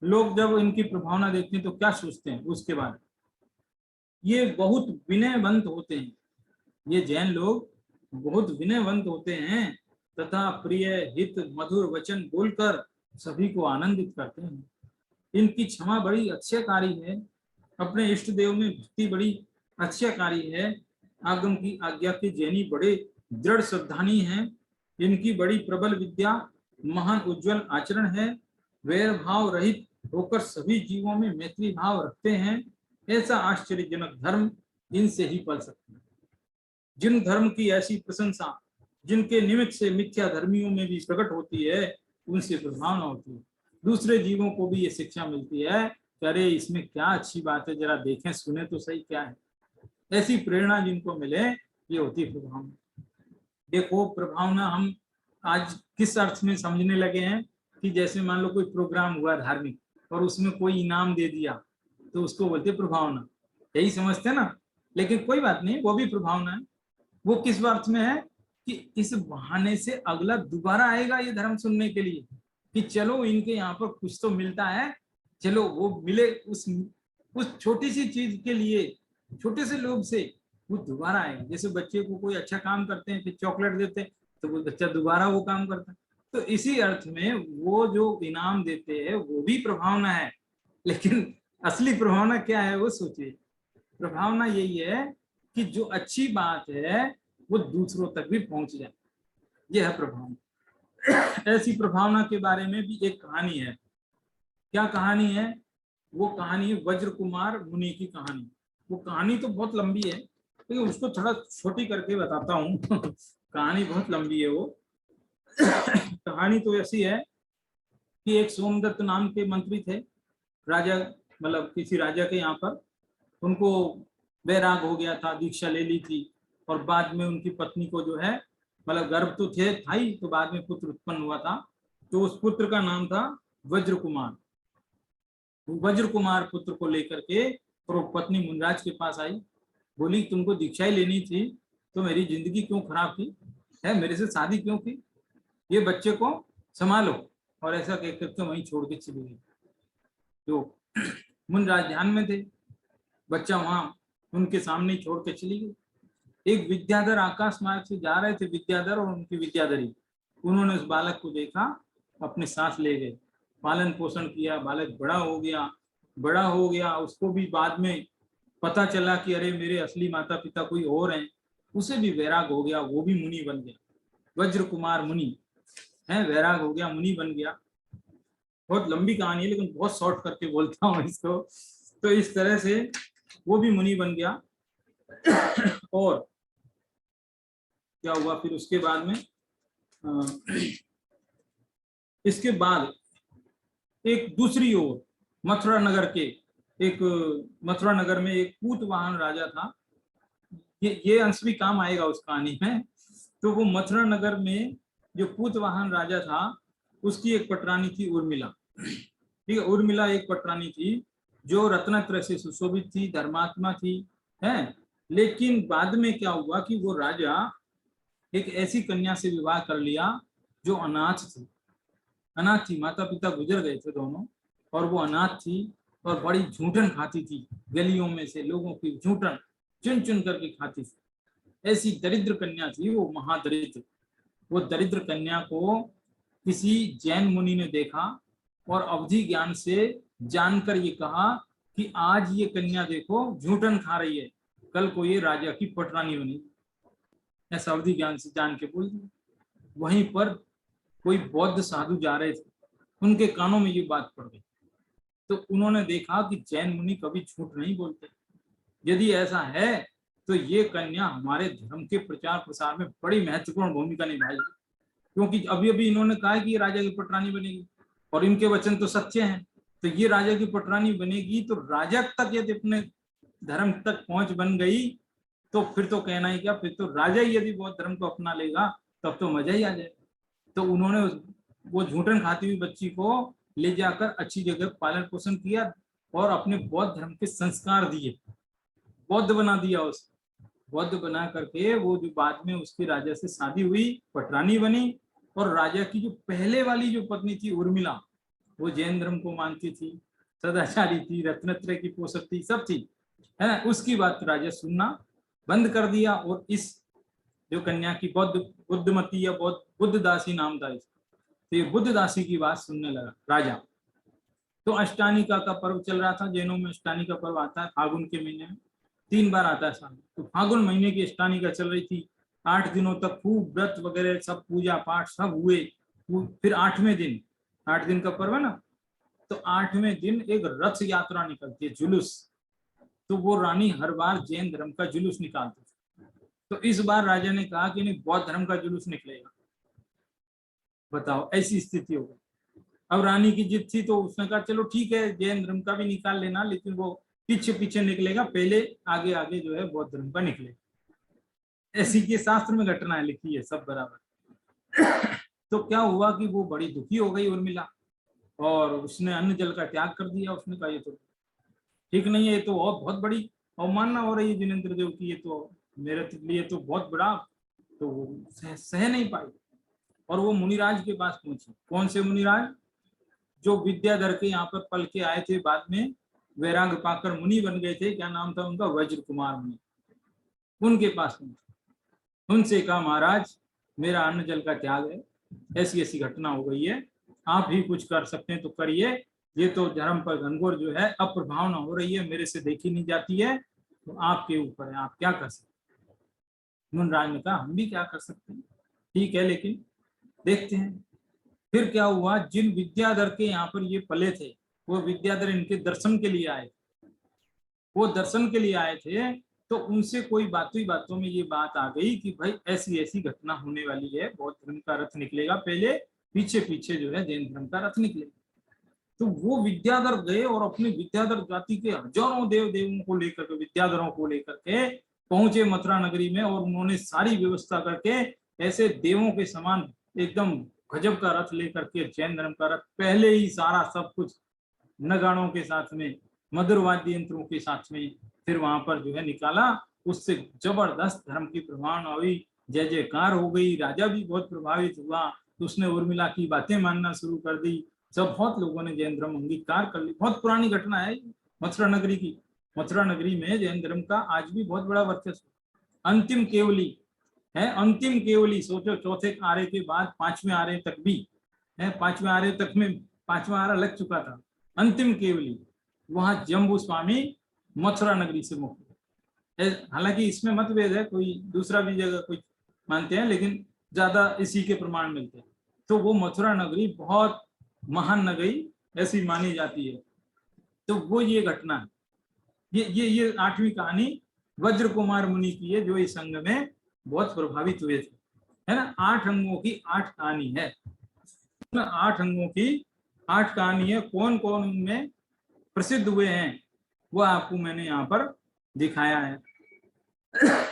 लोग जब इनकी प्रभावना देखते हैं तो क्या सोचते हैं उसके बारे में। ये बहुत विनयवंत होते हैं, ये जैन लोग बहुत विनयवंत होते हैं तथा प्रिय हित मधुर वचन बोलकर सभी को आनंदित करते हैं। इनकी क्षमा बड़ी अच्छाकारी है, अपने इष्ट देव में भक्ति बड़ी अच्छाकारी है। आगम की आज्ञा के जैनी बड़े दृढ़ श्रद्धानी हैं। इनकी बड़ी प्रबल विद्या, महान उज्जवल आचरण है। वैर भाव रहित होकर सभी जीवों में मैत्री भाव रखते हैं। ऐसा आश्चर्यजनक धर्म इनसे ही पल सकता है। जिन धर्म की ऐसी प्रशंसा जिनके निमित्त से मिथ्या धर्मियों में भी प्रकट होती है उनसे प्रभावना होती है। दूसरे जीवों को भी ये शिक्षा मिलती है कि अरे इसमें क्या अच्छी बात है, जरा देखें सुने तो सही क्या है। ऐसी प्रेरणा जिनको मिले ये होती है प्रभावना। देखो प्रभावना हम आज किस अर्थ में समझने लगे हैं कि जैसे मान लो कोई प्रोग्राम हुआ धार्मिक और उसमें कोई इनाम दे दिया तो उसको बोलते प्रभावना, यही समझते हैं ना। लेकिन कोई बात नहीं, वो भी प्रभावना है। वो किस अर्थ में है कि इस बहाने से अगला दोबारा आएगा ये धर्म सुनने के लिए कि चलो इनके यहाँ पर कुछ तो मिलता है, चलो वो मिले उस छोटी सी चीज के लिए, छोटे से लोग से वो दोबारा आएगा। जैसे बच्चे को कोई अच्छा काम करते हैं फिर चॉकलेट देते हैं तो वो बच्चा दोबारा वो काम करता है। तो इसी अर्थ में वो जो इनाम देते हैं वो भी प्रभावना है। लेकिन असली प्रभावना क्या है वो सोचिए। प्रभावना यही है कि जो अच्छी बात है वो दूसरों तक भी पहुंच जाए, यह है प्रभावना। ऐसी प्रभावना के बारे में भी एक कहानी है। क्या कहानी है? वो कहानी है वज्र कुमार मुनि की कहानी। वो कहानी तो बहुत लंबी है, लेकिन उसको थोड़ा छोटी करके बताता हूँ। कहानी बहुत लंबी है वो। कहानी तो ऐसी है कि एक सोमदत्त नाम के मंत्री थे, राजा, मतलब किसी राजा के यहाँ पर। उनको वैराग हो गया था, दीक्षा ले ली थी, और बाद में उनकी पत्नी को जो है, मतलब गर्भ तो थे था ही, तो बाद में पुत्र उत्पन्न हुआ था। तो उस पुत्र का नाम था वज्र कुमार। वज्र कुमार पुत्र को लेकर के और वो पत्नी मुनिराज के पास आई, बोली तुमको दीक्षा ही लेनी थी तो मेरी जिंदगी क्यों खराब की है, मेरे से शादी क्यों की, ये बच्चे को संभालो। और ऐसा कह करके वहीं छोड़ के चली गई। तो मुनिराज ध्यान में थे, बच्चा वहां उनके सामने छोड़ के चली गई। एक विद्याधर आकाश मार्ग से जा रहे थे, विद्याधर और उनकी विद्याधरी, उन्होंने उस बालक को देखा, अपने साथ ले गए, पालन पोषण किया, बालक बड़ा हो गया। बड़ा हो गया, उसको भी बाद में पता चला कि अरे मेरे असली माता पिता कोई और हैं, उसे भी वैराग हो गया, वो भी मुनि बन गया। वज्र कुमार मुनि है, वैराग हो गया, मुनि बन गया। बहुत लंबी कहानी है, लेकिन बहुत शॉर्ट करके बोलता हूँ इसको। तो इस तरह से वो भी मुनि बन गया। और क्या हुआ फिर उसके बाद में, इसके बाद एक दूसरी ओर मथुरा नगर के, एक मथुरा नगर में एक पूतवाहन राजा था। ये अंश भी काम आएगा उस कहानी में। तो वो मथुरा नगर में जो पूतवाहन राजा था, उसकी एक पटरानी थी उर्मिला। ठीक है, उर्मिला एक पटरानी थी जो रत्नत्रय से सुशोभित थी, धर्मात्मा थी, है। लेकिन बाद में क्या हुआ कि वो राजा एक ऐसी कन्या से विवाह कर लिया जो अनाथ थी। अनाथ थी, माता पिता गुजर गए थे दोनों, और वो अनाथ थी और बड़ी झूठन खाती थी, गलियों में से लोगों की झूठन चुन चुन करके खाती थी। ऐसी दरिद्र कन्या थी वो, महादरिद्र। वो दरिद्र कन्या को किसी जैन मुनि ने देखा और अवधि ज्ञान से जानकर ये कहा कि आज ये कन्या देखो झूठन खा रही है, कल को ये राजा की पटरानी बनेगी। ऐसा अवधि ज्ञान से जान के बोल दिया। वहीं पर कोई बौद्ध साधु जा रहे थे, उनके कानों में ये बात पड़ गई। तो उन्होंने देखा कि जैन मुनि कभी झूठ नहीं बोलते, यदि ऐसा है तो ये कन्या हमारे धर्म के प्रचार प्रसार में बड़ी महत्वपूर्ण भूमिका निभाएगी, क्योंकि अभी अभी इन्होंने कहा कि ये राजा की पटरानी बनेगी और इनके वचन तो सच्चे हैं। तो ये राजा की पटरानी बनेगी तो राजा तक यदि अपने धर्म तक पहुंच बन गई तो फिर तो कहना ही क्या, फिर तो राजा ही यदि बौद्ध धर्म को अपना लेगा तब तो मजा ही आ जाए। तो उन्होंने वो झूठन खाती हुई बच्ची को ले जाकर अच्छी जगह पालन पोषण किया और अपने बौद्ध धर्म के संस्कार दिए, बौद्ध बना दिया उसे। बौद्ध बना करके वो जो बाद में उसकी राजा से शादी हुई, पटरानी बनी। और राजा की जो पहले वाली जो पत्नी थी उर्मिला, वो जैन धर्म को मानती थी, सदाचारी थी, रत्नत्रय की पोषक थी, सब थी, है। उसकी बात राजा सुनना बंद कर दिया और इस जो कन्या की बुद्धमती या बुद्धदासी नाम था इसका, तो ये बुद्धदासी की बात सुनने लगा राजा। तो अष्टानिका का पर्व चल रहा था, जैनों में अष्टानिका पर्व आता है फागुन के महीने में, 3 बार आता है साल। तो फागुन महीने की अष्टानिका चल रही थी, 8 दिनों तक खूब व्रत वगैरह सब पूजा पाठ सब हुए। फिर 8वें दिन, 8 दिन का पर्व है ना, तो 8वें दिन एक रथ यात्रा निकलती है, जुलूस। तो वो रानी हर बार जैन धर्म का जुलूस निकालती थी। तो इस बार राजा ने कहा कि नहीं, बौद्ध धर्म का जुलूस निकलेगा। बताओ, ऐसी स्थिति हो गई। अब रानी की जिद थी तो उसने कहा चलो ठीक है, जैन धर्म का भी निकाल लेना, लेकिन वो पीछे पीछे निकलेगा, पहले आगे आगे जो है बौद्ध धर्म का निकलेगा। ऐसी के शास्त्र में घटनाएं लिखी है सब बराबर। तो क्या हुआ कि वो बड़ी दुखी हो गई उर्मिला, और उसने अन्न जल का त्याग कर दिया। उसने कहा ये तो ठीक नहीं है, ये तो और बहुत बड़ी अवमानना हो रही है जिनेन्द्र देव की, ये तो मेरे लिए तो बहुत बड़ा, तो वो सह नहीं पाई। और वो मुनिराज के पास पहुंची। कौन से मुनिराज? जो विद्याधर के यहाँ पर पल के आए थे, बाद में वैराग पाकर मुनि बन गए थे, क्या नाम था उनका? वज्र कुमार मुनि। उनके पास पहुंचे, उनसे कहा महाराज मेरा अन्न जल का त्याग है, ऐसी ऐसी घटना हो गई है, आप ही कुछ कर सकते हैं तो करिए, ये तो धर्म पर घनघोर जो है अप्रभावना हो रही है, मेरे से देखी नहीं जाती है, तो आपके ऊपर है, आप क्या कर सकते हैं। मुनराज ने कहा हम भी क्या कर सकते हैं, ठीक है, लेकिन देखते हैं फिर क्या हुआ। जिन विद्याधर के यहाँ पर ये पले थे, वो विद्याधर इनके दर्शन के लिए आए, वो दर्शन के लिए आए थे, तो उनसे कोई बातों में ये बात आ गई कि भाई ऐसी ऐसी घटना होने वाली है, बौद्ध धर्म का रथ निकलेगा, पहले पीछे पीछे जो है जैन धर्म का रथ निकलेगा। तो वो विद्याधर गए और अपने विद्याधर जाति के हजारों देव देवों को लेकर के, विद्याधरों को लेकर के पहुंचे मथुरा नगरी में, और उन्होंने सारी व्यवस्था करके ऐसे देवों के समान एकदम गजब का रथ लेकर के, जैन धर्म का रथ, पहले ही सारा सब कुछ नगाड़ों के साथ में, मधुर वाद्य यंत्रों के साथ में फिर वहां पर जो है निकाला। उससे जबरदस्त धर्म की प्रमाण हुई, जय जयकार हो गई, राजा भी बहुत प्रभावित हुआ, तो उसने उर्मिला की बातें मानना शुरू कर दी, सब बहुत लोगों ने जैन धर्म अंगीकार कर ली। बहुत पुरानी घटना है मथुरा नगरी की। मथुरा नगरी में जैन धर्म का आज भी बहुत बड़ा वर्चस्व। अंतिम केवली है, अंतिम केवली, सोचो चौथे आर्य के बाद पांचवें आर्य तक भी है, पांचवें आर्य तक में पांचवा आर्य लग चुका था, अंतिम केवली वहां जम्बू स्वामी मथुरा नगरी से मुक्त। हालांकि इसमें मतभेद है, कोई दूसरा भी जगह कोई मानते हैं, लेकिन ज्यादा इसी के प्रमाण मिलते हैं। तो वो मथुरा नगरी बहुत महान नगरी ऐसी मानी जाती है। तो वो ये घटना है, ये 8वीं कहानी वज्र कुमार मुनि की है, जो इस संघ में बहुत प्रभावित हुए थे, है ना। 8 अंगों की 8 कहानी है, 8 अंगों की 8 कहानी है। कौन कौन उनमें प्रसिद्ध हुए हैं वो आपको मैंने यहाँ पर दिखाया है।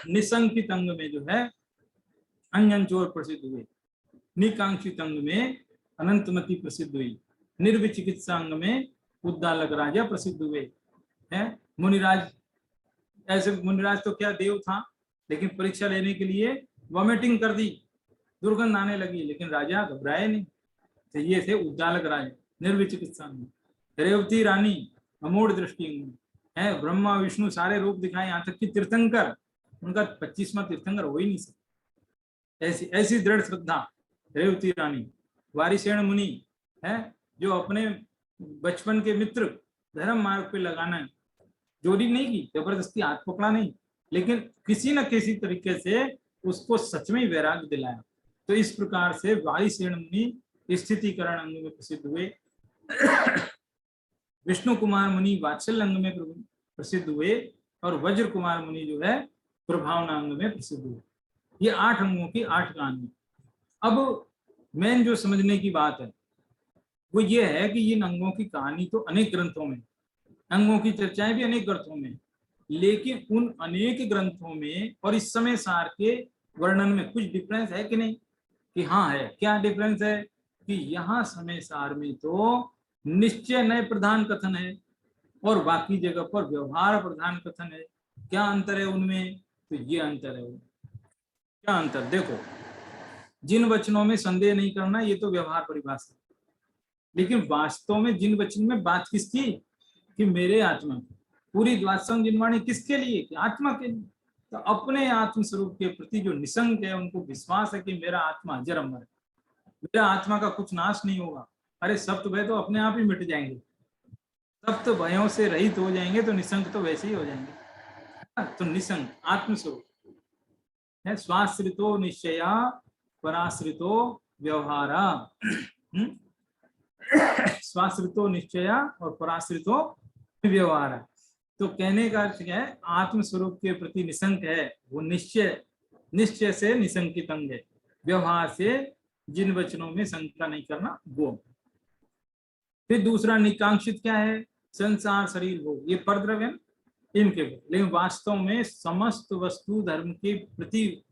निशंकित अंग में जो है अंजन चोर प्रसिद्ध हुए, निकांक्षित अंग में अनंतमती प्रसिद्ध हुई, निर्विचिकित्सा अंग में उद्दालक राजा प्रसिद्ध हुए हैं। मुनिराज, ऐसे मुनिराज तो क्या देव था, लेकिन परीक्षा लेने के लिए वॉमिटिंग कर दी, दुर्गंध आने लगी, लेकिन राजा घबराए नहीं, तो ये थे उद्दालक राजा, निर्विचिकित्सा अंग। रेवती रानी अमूढ़ दृष्टि है, ब्रह्मा विष्णु सारे रूप दिखाए, यहाँ तक कि तीर्थंकर, उनका 25वां तीर्थंकर हो ही नहीं सकता, ऐसी ऐसी दृढ़ श्रद्धा रेवती रानी। वारिसेण मुनि है, जो अपने बचपन के मित्र धर्म मार्ग पे लगाना, जोड़ी नहीं की, जबरदस्ती हाथ पकड़ा नहीं, लेकिन किसी न किसी तरीके से उसको सच में वैराग्य दिलाया। तो इस प्रकार से वारिसेण मुनि स्थितिकरण अंग में प्रसिद्ध हुए। विष्णु कुमार मुनि वात्सल्य अंग में प्रसिद्ध हुए, और वज्र कुमार मुनि जो है प्रभावना अंग में प्रसिद्ध हुए। ये 8 अंगों की 8 कहानी। अब मेन जो समझने की बात है वो ये है कि इन अंगों की कहानी तो अनेक ग्रंथों में, अंगों की चर्चाएं भी अनेक ग्रंथों में, लेकिन उन अनेक ग्रंथों में और इस समय सार के वर्णन में कुछ डिफरेंस है कि नहीं? कि हाँ है। क्या डिफरेंस है? कि यहाँ समय सार में तो निश्चय नय प्रधान कथन है और बाकी जगह पर व्यवहार प्रधान कथन है। क्या अंतर है उनमें? तो ये अंतर है। क्या अंतर? देखो, जिन वचनों में संदेह नहीं करना, ये तो व्यवहार परिभाषा, लेकिन वास्तव में जिन वचन में बात किसकी? कि मेरे आत्मा की। पूरी द्वादशंग जिनवाणी किसके लिए? कि आत्मा के लिए। तो अपने आत्म स्वरूप के प्रति जो निसंक है, उनको विश्वास है कि मेरा आत्मा अजर अमर है, मेरा आत्मा का कुछ नाश नहीं होगा। अरे सप्त भय तो अपने आप ही मिट जाएंगे, सप्त भयों से रहित हो जाएंगे, तो निसंक तो वैसे ही हो जाएंगे। तो निसंक आत्मस्वरूप है। स्वाश्रितो निश्चया पराश्रितो व्यवहारा। स्वाश्रितो निश्चया और पराश्रितो व्यवहार। तो कहने का अर्थ क्या है? आत्म स्वरूप के प्रति निसंक है वो, निश्चय से निसंकित अंग है, व्यवहार से जिन वचनों में शंका नहीं करना वो। फिर दूसरा निकांक्षित क्या है? संसार शरीर भोग, ये परद्रव्य है इनके, लेकिन वास्तव में समस्त वस्तु धर्म के प्रति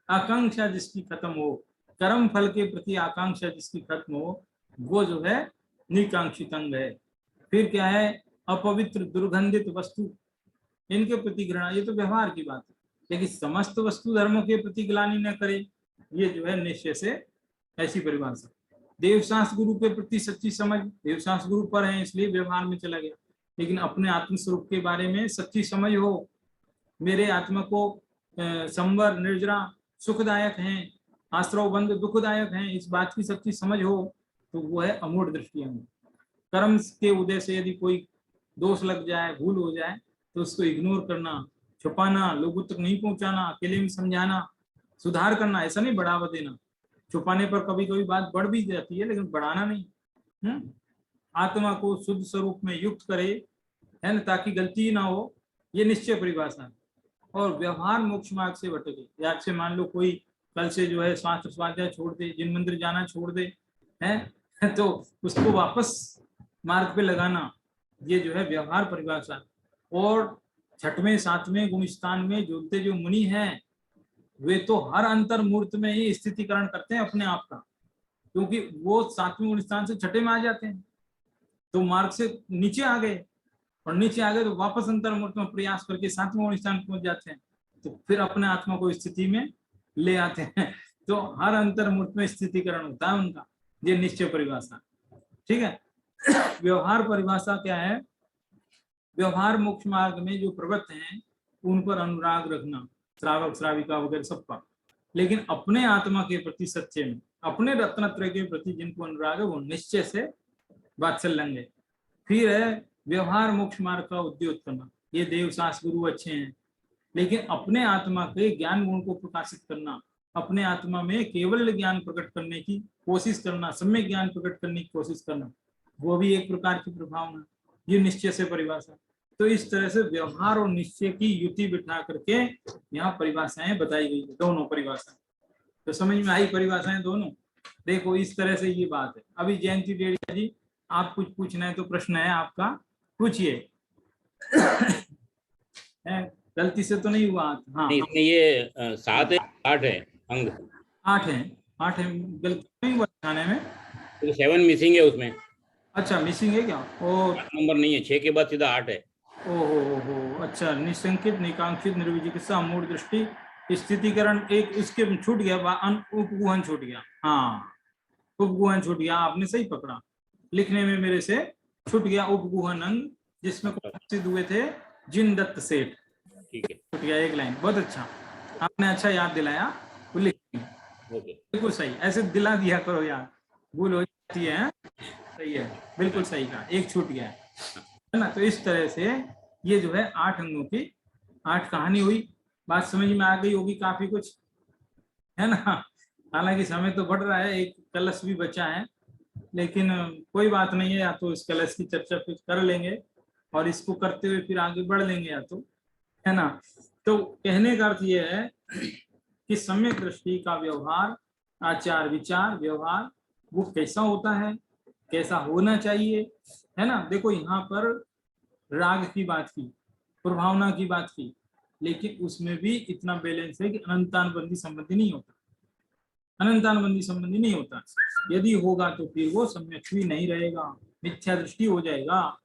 आकांक्षा जिसकी खत्म हो, कर्म फल के प्रति आकांक्षा जिसकी खत्म हो, वो जो है निकांक्षित अंग है। फिर क्या है? अपवित्र दुर्गंधित वस्तु, इनके प्रति घृणा, ये तो व्यवहार की बात है, लेकिन समस्त वस्तु धर्मों के प्रति ग्लानि न करे, ये जो है निश्चय से, ऐसी परिभाषा। देवशास्त्र गुरु के प्रति सच्ची समझ, देवशास्त्र गुरु पर है इसलिए व्यवहार में चला गया, लेकिन अपने आत्म स्वरूप के बारे में सच्ची समझ हो, मेरे आत्मा को संवर निर्जरा सुखदायक हैं, आश्रव बंद दुखदायक हैं, इस बात की सच्ची समझ हो, तो वो है अमूढ़ दृष्टि अंग। कर्म के उदय से यदि कोई दोष लग जाए, भूल हो जाए, तो उसको इग्नोर करना, छुपाना, लोगों तक नहीं पहुंचाना, अकेले में समझाना, सुधार करना, ऐसा नहीं बढ़ावा देना, छुपाने पर कभी कभी बात बढ़ भी जाती है, लेकिन बढ़ाना नहीं। आत्मा को शुद्ध स्वरूप में युक्त करे, है ना, ताकि गलती ना हो, ये निश्चय परिभाषा है। और व्यवहार मोक्ष मार्ग से भटके, आपसे मान लो कोई कल से जो है शास्त्र स्वाध्याय छोड़ दे, जिन मंदिर जाना छोड़ दे, है तो उसको वापस मार्ग पे लगाना, ये जो है व्यवहार परिभाषा। और छठवें सातवें गुण स्थान में जुड़ते जो मुनि हैं, वे तो हर अंतर मूर्त में ही स्थितिकरण करते हैं अपने आप का, क्योंकि वो सातवें गुण स्थान से छठे में आ जाते हैं, तो मार्ग से नीचे आ गए, और नीचे आ गए तो वापस अंतर मूर्त में प्रयास करके सातवें गुण स्थान पहुंच जाते हैं, तो फिर अपने आत्मा को स्थिति में ले आते हैं। तो हर अंतर मूर्त में स्थितिकरण होता है उनका, ये निश्चय परिभाषा। ठीक है। व्यवहार परिभाषा क्या है? व्यवहार मोक्ष मार्ग में जो प्रवृत्त हैं उन पर अनुराग रखना, श्रावक श्राविका वगैरह सबका, लेकिन अपने आत्मा के प्रति सच्चे में, अपने रत्नत्रय के प्रति जिनको अनुराग है वो निश्चय से वात्सल्य लेंगे। फिर है व्यवहार मोक्ष मार्ग का उद्योग करना, ये देव शास्त्र गुरु अच्छे हैं, लेकिन अपने आत्मा के ज्ञान गुण को प्रकाशित करना, अपने आत्मा में केवल ज्ञान प्रकट करने की कोशिश करना, सम्यक ज्ञान प्रकट करने की कोशिश करना, वो भी एक प्रकार की प्रभावना, ये निश्चय से परिभाषा। तो इस तरह से व्यवहार और निश्चय की युति बिठा करके यहाँ परिभाषाएं बताई गई है, दोनों परिभाषाएं। तो समझ में आई परिभाषाएं दोनों? देखो इस तरह से ये बात है। अभी जयंती डेढ़िया जी, आप कुछ पूछना है तो प्रश्न है आपका, पूछिए। गलती से तो नहीं हुआ? हाँ, नहीं, इसमें ये 7 है 8 है अंग? 8 है, 8 है, गलती नहीं हुआ खाने में? तो 7 मिसिंग है उसमें। अच्छा मिसिंग है क्या? ओ 8 नंबर नहीं है, 6 के बाद सीधा 8 है। ओहो, अच्छा, निशंकित निकांक्षित निर्विजिकित्सा मूढ़ दृष्टि स्थितिकरण, एक इसके छूट गया, उपगुहन छूट गया। हाँ, उपगुहन छूट गया, आपने सही पकड़ा, लिखने में मेरे से छूट गया उपगुहन अंग, जिसमें सिद्ध हुए थे जिन दत्त सेठ। ठीक है, छूट गया एक लाइन, बहुत अच्छा, आपने अच्छा याद दिलाया, वो लिख बिल्कुल सही, ऐसे दिला दिया करो यार, भूल हो जाती है। सही है, बिल्कुल सही कहा, एक छूट गया है ना। तो इस तरह से ये जो है 8 अंगों की 8 कहानी हुई, बात समझ में आ गई होगी काफी कुछ, है ना। हालांकि समय तो बढ़ रहा है, एक कलश भी बचा है, लेकिन कोई बात नहीं है, या तो इस कलश की चर्चा फिर कर लेंगे और इसको करते हुए फिर आगे बढ़ लेंगे, या तो, है ना। तो कहने का अर्थ ये है कि सम्यक दृष्टि का व्यवहार, आचार विचार व्यवहार, वो कैसा होता है, कैसा होना चाहिए, है ना। देखो यहाँ पर राग की बात की, प्रभावना की बात की, लेकिन उसमें भी इतना बैलेंस है कि अनंतानुबंधी संबंधी नहीं होता, अनंतानुबंधी संबंधी नहीं होता। यदि होगा तो फिर वो सम्यक भी नहीं रहेगा, मिथ्या दृष्टि हो जाएगा।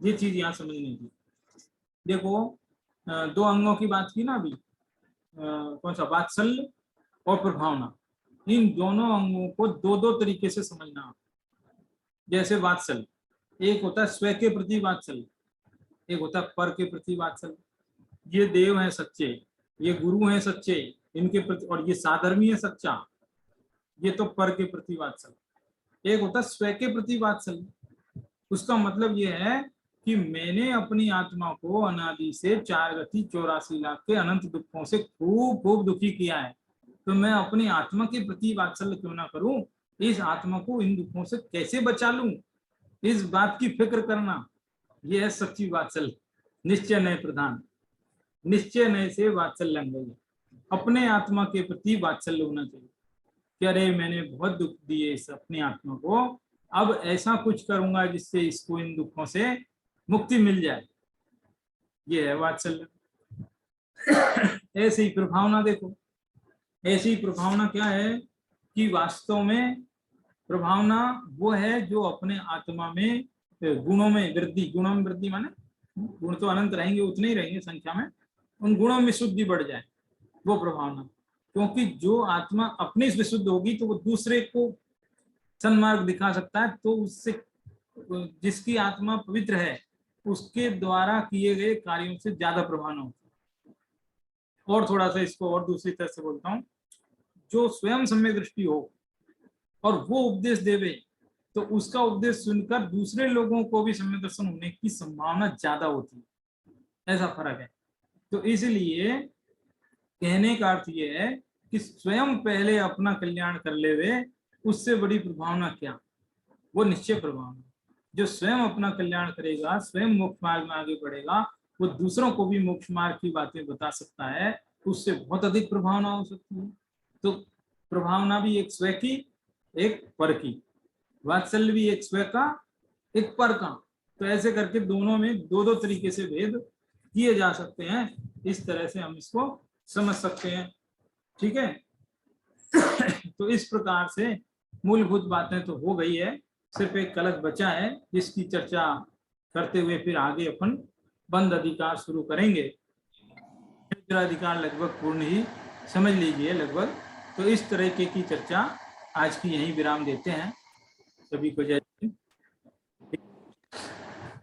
ये चीज यहाँ समझनी थी। देखो 2 अंगों की बात की ना अभी, कौन सा, वात्सल्य और प्रभावना, इन दोनों अंगों को 2-2 तरीके से समझना। जैसे वात्सल्य, एक होता है स्व के प्रति वात्सल्य, एक होता है पर के प्रति वात्सल्य। ये देव हैं सच्चे, ये गुरु हैं सच्चे, इनके प्रति, और ये साधर्मी है सच्चा, ये तो पर के प्रति वात्सल्य। एक होता है स्व के प्रति वात्सल्य, उसका मतलब ये है कि मैंने अपनी आत्मा को अनादि से 4 गति 84 लाख के अनंत दुखों से खूब खूब दुखी किया है, तो मैं अपनी आत्मा के प्रति वात्सल्य क्यों ना करूं, इस आत्मा को इन दुखों से कैसे बचा लूं, इस बात की फिक्र करना, यह है सच्ची वात्सल्य। निश्चय नय प्रधान, निश्चय नय से वात्सल्य गई, अपने आत्मा के प्रति वात्सल्य होना चाहिए कि अरे मैंने बहुत दुख दिए इस अपनी आत्मा को, अब ऐसा कुछ करूंगा जिससे इसको इन दुखों से मुक्ति मिल जाए, ये है वात्सल्य। ऐसी ही प्रभावना देखो, ऐसी प्रभावना क्या है कि वास्तव में प्रभावना वो है जो अपने आत्मा में गुणों में वृद्धि, गुणों में वृद्धि माने गुण तो अनंत रहेंगे, उतने ही रहेंगे संख्या में, उन गुणों में शुद्धि बढ़ जाए, वो प्रभावना। क्योंकि जो आत्मा अपनी विशुद्ध होगी तो वो दूसरे को सन्मार्ग दिखा सकता है, तो उससे, जिसकी आत्मा पवित्र है उसके द्वारा किए गए कार्यों से ज्यादा प्रभावना होती है। और थोड़ा सा इसको और दूसरी तरह से बोलता हूँ, जो स्वयं सम्यक दृष्टि हो और वो उपदेश देवे, तो उसका उपदेश सुनकर दूसरे लोगों को भी सम्यक दर्शन होने की संभावना ज्यादा होती है, ऐसा फर्क है। तो इसलिए कहने का अर्थ ये है कि कि स्वयं पहले अपना कल्याण कर ले वे, उससे बड़ी प्रभावना क्या, वो निश्चय प्रभावना। जो स्वयं अपना कल्याण करेगा, स्वयं मोक्ष मार्ग में आगे बढ़ेगा, वो दूसरों को भी मोक्ष मार्ग की बातें बता सकता है, उससे बहुत अधिक प्रभावना हो सकती है। तो प्रभावना भी एक स्व की, एक पर की, वात्सल्य भी एक स्व का, एक पर का। तो ऐसे करके दोनों में दो दो तरीके से भेद किए जा सकते हैं। इस तरह से हम इसको समझ सकते हैं। ठीक है। तो इस प्रकार से मूलभूत बातें तो हो गई है, सिर्फ एक कलश बचा है जिसकी चर्चा करते हुए फिर आगे अपन बंद अधिकार शुरू करेंगे। अधिकार लगभग पूर्ण ही समझ लीजिए लगभग। तो इस तरह की चर्चा आज की यहीं विराम देते हैं। सभी को जय।